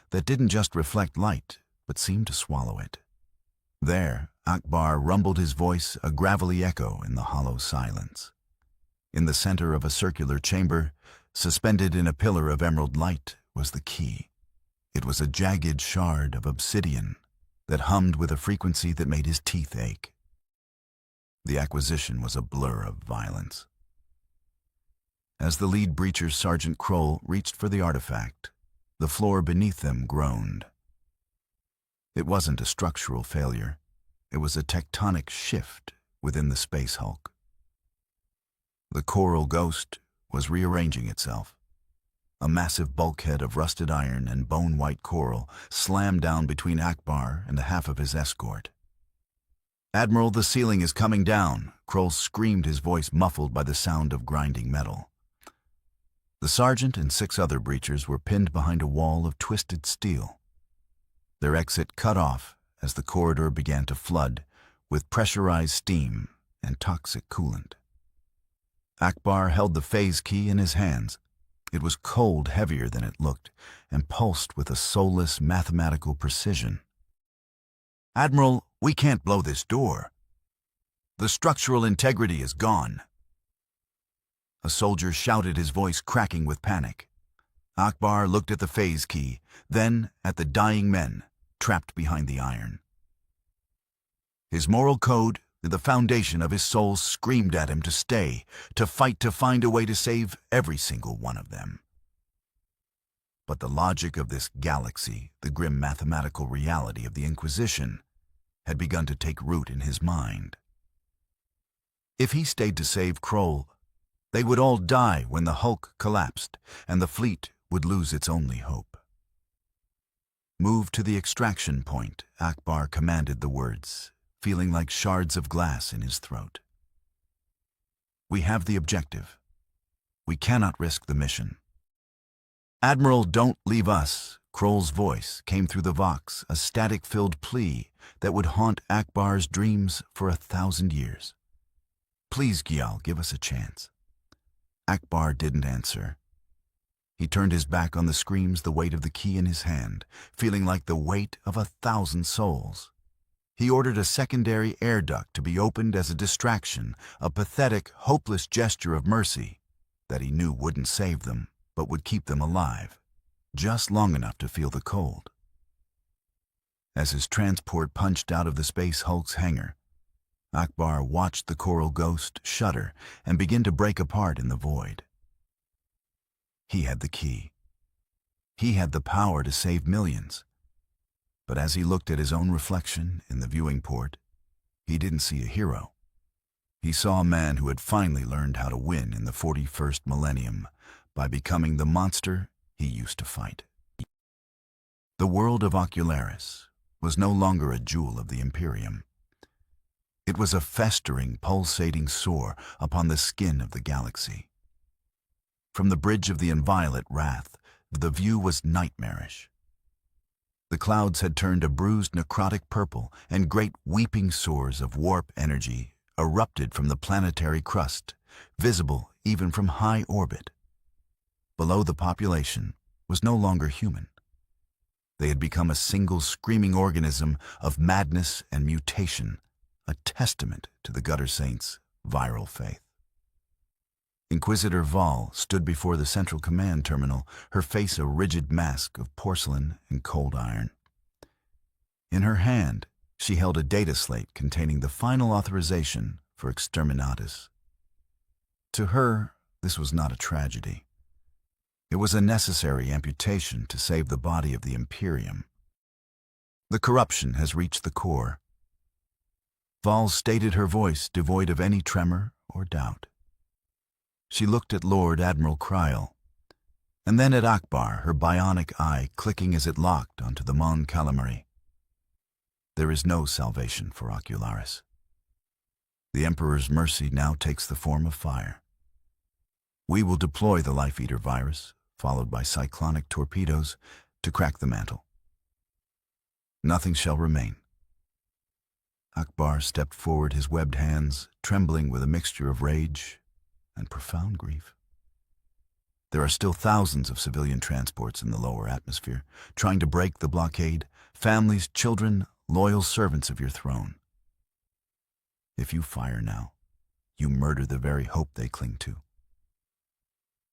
that didn't just reflect light, but seemed to swallow it. There, Ackbar rumbled his voice, a gravelly echo in the hollow silence. In the center of a circular chamber, suspended in a pillar of emerald light, was the key. It was a jagged shard of obsidian that hummed with a frequency that made his teeth ache. The acquisition was a blur of violence. As the lead breacher, Sergeant Kroll, reached for the artifact, the floor beneath them groaned. It wasn't a structural failure. It was a tectonic shift within the space hulk. The Coral Ghost was rearranging itself. A massive bulkhead of rusted iron and bone-white coral slammed down between Ackbar and the half of his escort. "Admiral, the ceiling is coming down," Kroll screamed, his voice muffled by the sound of grinding metal. The sergeant and 6 other breachers were pinned behind a wall of twisted steel. Their exit cut off as the corridor began to flood with pressurized steam and toxic coolant. Ackbar held the phase key in his hands. It was cold, heavier than it looked, and pulsed with a soulless mathematical precision. "Admiral, we can't blow this door. The structural integrity is gone." A soldier shouted, his voice cracking with panic. Ackbar looked at the phase key, then at the dying men trapped behind the iron. His moral code, the foundation of his soul, screamed at him to stay, to fight, to find a way to save every single one of them. But the logic of this galaxy, the grim mathematical reality of the Inquisition, had begun to take root in his mind. If he stayed to save Kroll, They would all die when the hulk collapsed, and the fleet would lose its only hope. "Move to the extraction point," Ackbar commanded the words, feeling like shards of glass in his throat. "We have the objective. We cannot risk the mission." "Admiral, don't leave us," Kroll's voice came through the Vox, a static-filled plea that would haunt Ackbar's dreams for 1,000 years. "Please, Gyal, give us a chance." Ackbar didn't answer. He turned his back on the screams, the weight of the key in his hand, feeling like the weight of 1,000 souls. He ordered a secondary air duct to be opened as a distraction, a pathetic, hopeless gesture of mercy that he knew wouldn't save them, but would keep them alive, just long enough to feel the cold. As his transport punched out of the Space Hulk's hangar, Ackbar watched the coral ghost shudder and begin to break apart in the void. He had the key. He had the power to save millions. But as he looked at his own reflection in the viewing port, he didn't see a hero. He saw a man who had finally learned how to win in the 41st Millennium by becoming the monster he used to fight. The world of Ocularis was no longer a jewel of the Imperium. It was a festering, pulsating sore upon the skin of the galaxy. From the bridge of the inviolate wrath, the view was nightmarish. The clouds had turned a bruised necrotic purple, and great weeping sores of warp energy erupted from the planetary crust, visible even from high orbit. Below, the population was no longer human. They had become a single screaming organism of madness and mutation, a testament to the Gutter Saints' viral faith. Inquisitor Vahl stood before the Central Command Terminal, her face a rigid mask of porcelain and cold iron. In her hand, she held a data slate containing the final authorization for Exterminatus. To her, this was not a tragedy. It was a necessary amputation to save the body of the Imperium. "The corruption has reached the core." Vahl stated, her voice devoid of any tremor or doubt. She looked at Lord Admiral Kryl, and then at Ackbar, her bionic eye clicking as it locked onto the Mon Calamari. "There is no salvation for Ocularis. The Emperor's mercy now takes the form of fire. We will deploy the Life Eater virus, followed by cyclonic torpedoes, to crack the mantle. Nothing shall remain." Ackbar stepped forward, his webbed hands trembling with a mixture of rage and profound grief. There are still thousands of civilian transports in the lower atmosphere, trying to break the blockade, families, children, loyal servants of your throne. If you fire now, you murder the very hope they cling to.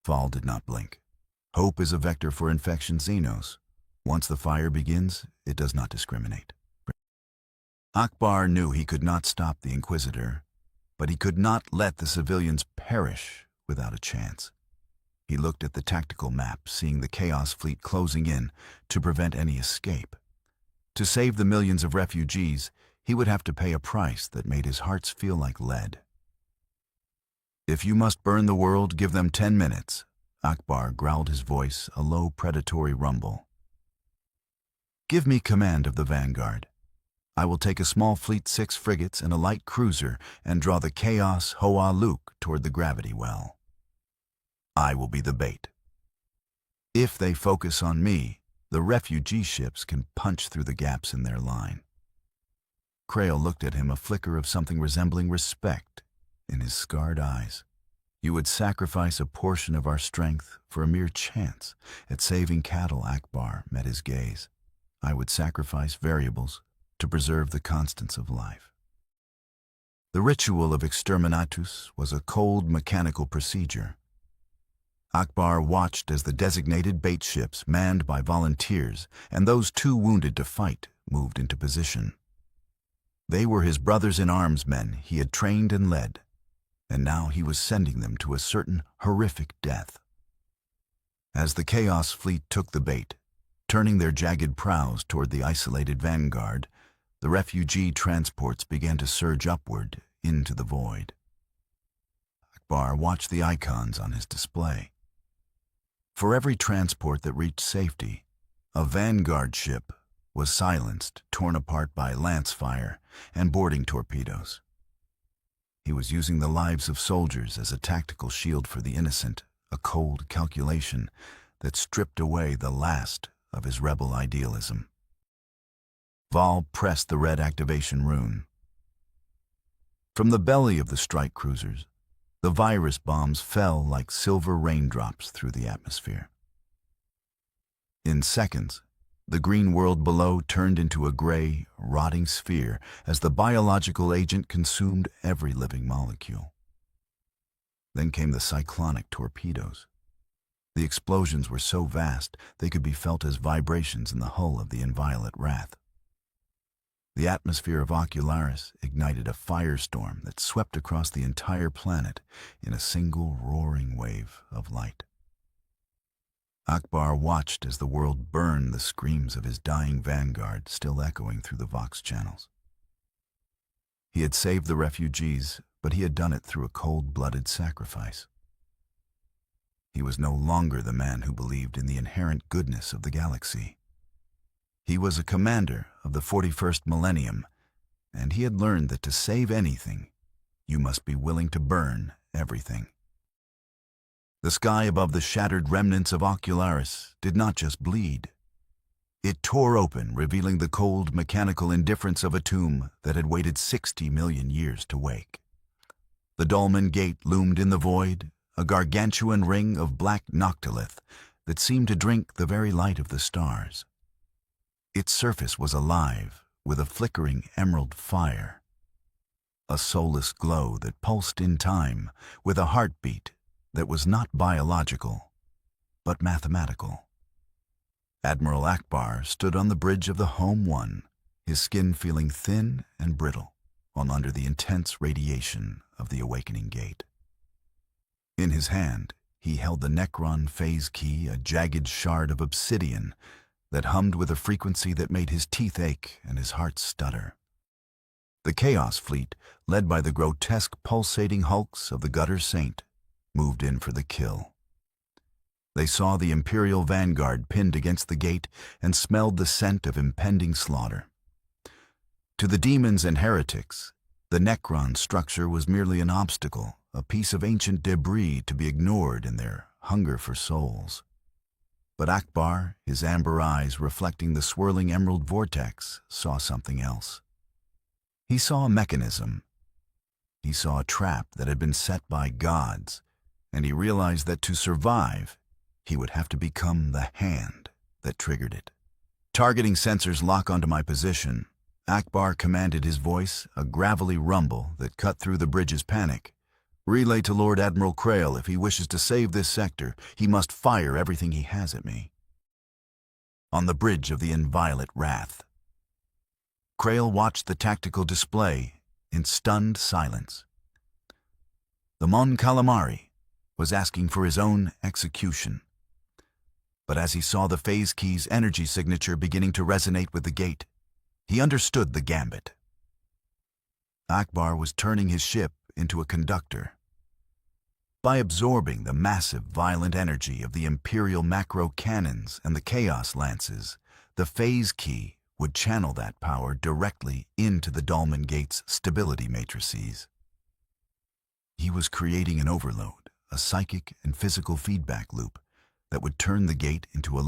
Vahl did not blink. Hope is a vector for infection xenos. Once the fire begins, it does not discriminate. Ackbar knew he could not stop the Inquisitor, but he could not let the civilians perish without a chance. He looked at the tactical map, seeing the Chaos Fleet closing in to prevent any escape. To save the millions of refugees, he would have to pay a price that made his hearts feel like lead. "If you must burn the world, give them 10 minutes. Ackbar growled, his voice a low, predatory rumble. "Give me command of the vanguard. I will take a small fleet, 6 frigates and a light cruiser, and draw the Chaos Hoa Luke toward the gravity well. I will be the bait. If they focus on me, the refugee ships can punch through the gaps in their line." Krail looked at him, a flicker of something resembling respect in his scarred eyes. "You would sacrifice a portion of our strength for a mere chance at saving cattle." Ackbar met his gaze. "I would sacrifice variables to preserve the constants of life." The ritual of Exterminatus was a cold, mechanical procedure. Ackbar watched as the designated bait ships, manned by volunteers, and those too wounded to fight, moved into position. They were his brothers-in-arms men he had trained and led, and now he was sending them to a certain horrific death. As the Chaos Fleet took the bait, turning their jagged prows toward the isolated vanguard, the refugee transports began to surge upward into the void. Ackbar watched the icons on his display. For every transport that reached safety, a vanguard ship was silenced, torn apart by lance fire and boarding torpedoes. He was using the lives of soldiers as a tactical shield for the innocent, a cold calculation that stripped away the last of his rebel idealism. Vahl pressed the red activation rune. From the belly of the strike cruisers, the virus bombs fell like silver raindrops through the atmosphere. In seconds, the green world below turned into a gray, rotting sphere as the biological agent consumed every living molecule. Then came the cyclonic torpedoes. The explosions were so vast they could be felt as vibrations in the hull of the inviolate wrath. The atmosphere of Ocularis ignited a firestorm that swept across the entire planet in a single roaring wave of light. Ackbar watched as the world burned, the screams of his dying vanguard still echoing through the Vox channels. He had saved the refugees, but he had done it through a cold-blooded sacrifice. He was no longer the man who believed in the inherent goodness of the galaxy. He was a commander of the 41st Millennium, and he had learned that to save anything, you must be willing to burn everything. The sky above the shattered remnants of Ocularis did not just bleed. It tore open, revealing the cold, mechanical indifference of a tomb that had waited 60 million years to wake. The dolmen gate loomed in the void, a gargantuan ring of black noctilith that seemed to drink the very light of the stars. Its surface was alive with a flickering emerald fire, a soulless glow that pulsed in time with a heartbeat that was not biological, but mathematical. Admiral Ackbar stood on the bridge of the Home One, his skin feeling thin and brittle, while under the intense radiation of the awakening gate. In his hand, he held the Necron phase key, a jagged shard of obsidian that hummed with a frequency that made his teeth ache and his heart stutter. The Chaos Fleet, led by the grotesque pulsating hulks of the Gutter Saint, moved in for the kill. They saw the Imperial vanguard pinned against the gate and smelled the scent of impending slaughter. To the demons and heretics, the Necron structure was merely an obstacle, a piece of ancient debris to be ignored in their hunger for souls. But Ackbar, his amber eyes reflecting the swirling emerald vortex, saw something else. He saw a mechanism. He saw a trap that had been set by gods, and he realized that to survive, he would have to become the hand that triggered it. Targeting sensors lock onto my position, Ackbar commanded, his voice a gravelly rumble that cut through the bridge's panic. Relay to Lord Admiral Krail, if he wishes to save this sector, he must fire everything he has at me. On the bridge of the inviolate wrath. Krail watched the tactical display in stunned silence. The Mon Calamari was asking for his own execution. But as he saw the phase key's energy signature beginning to resonate with the gate, he understood the gambit. Ackbar was turning his ship into a conductor. By absorbing the massive, violent energy of the Imperial macro cannons and the Chaos lances, the phase key would channel that power directly into the Dolmen Gate's stability matrices. He was creating an overload, a psychic and physical feedback loop that would turn the gate into a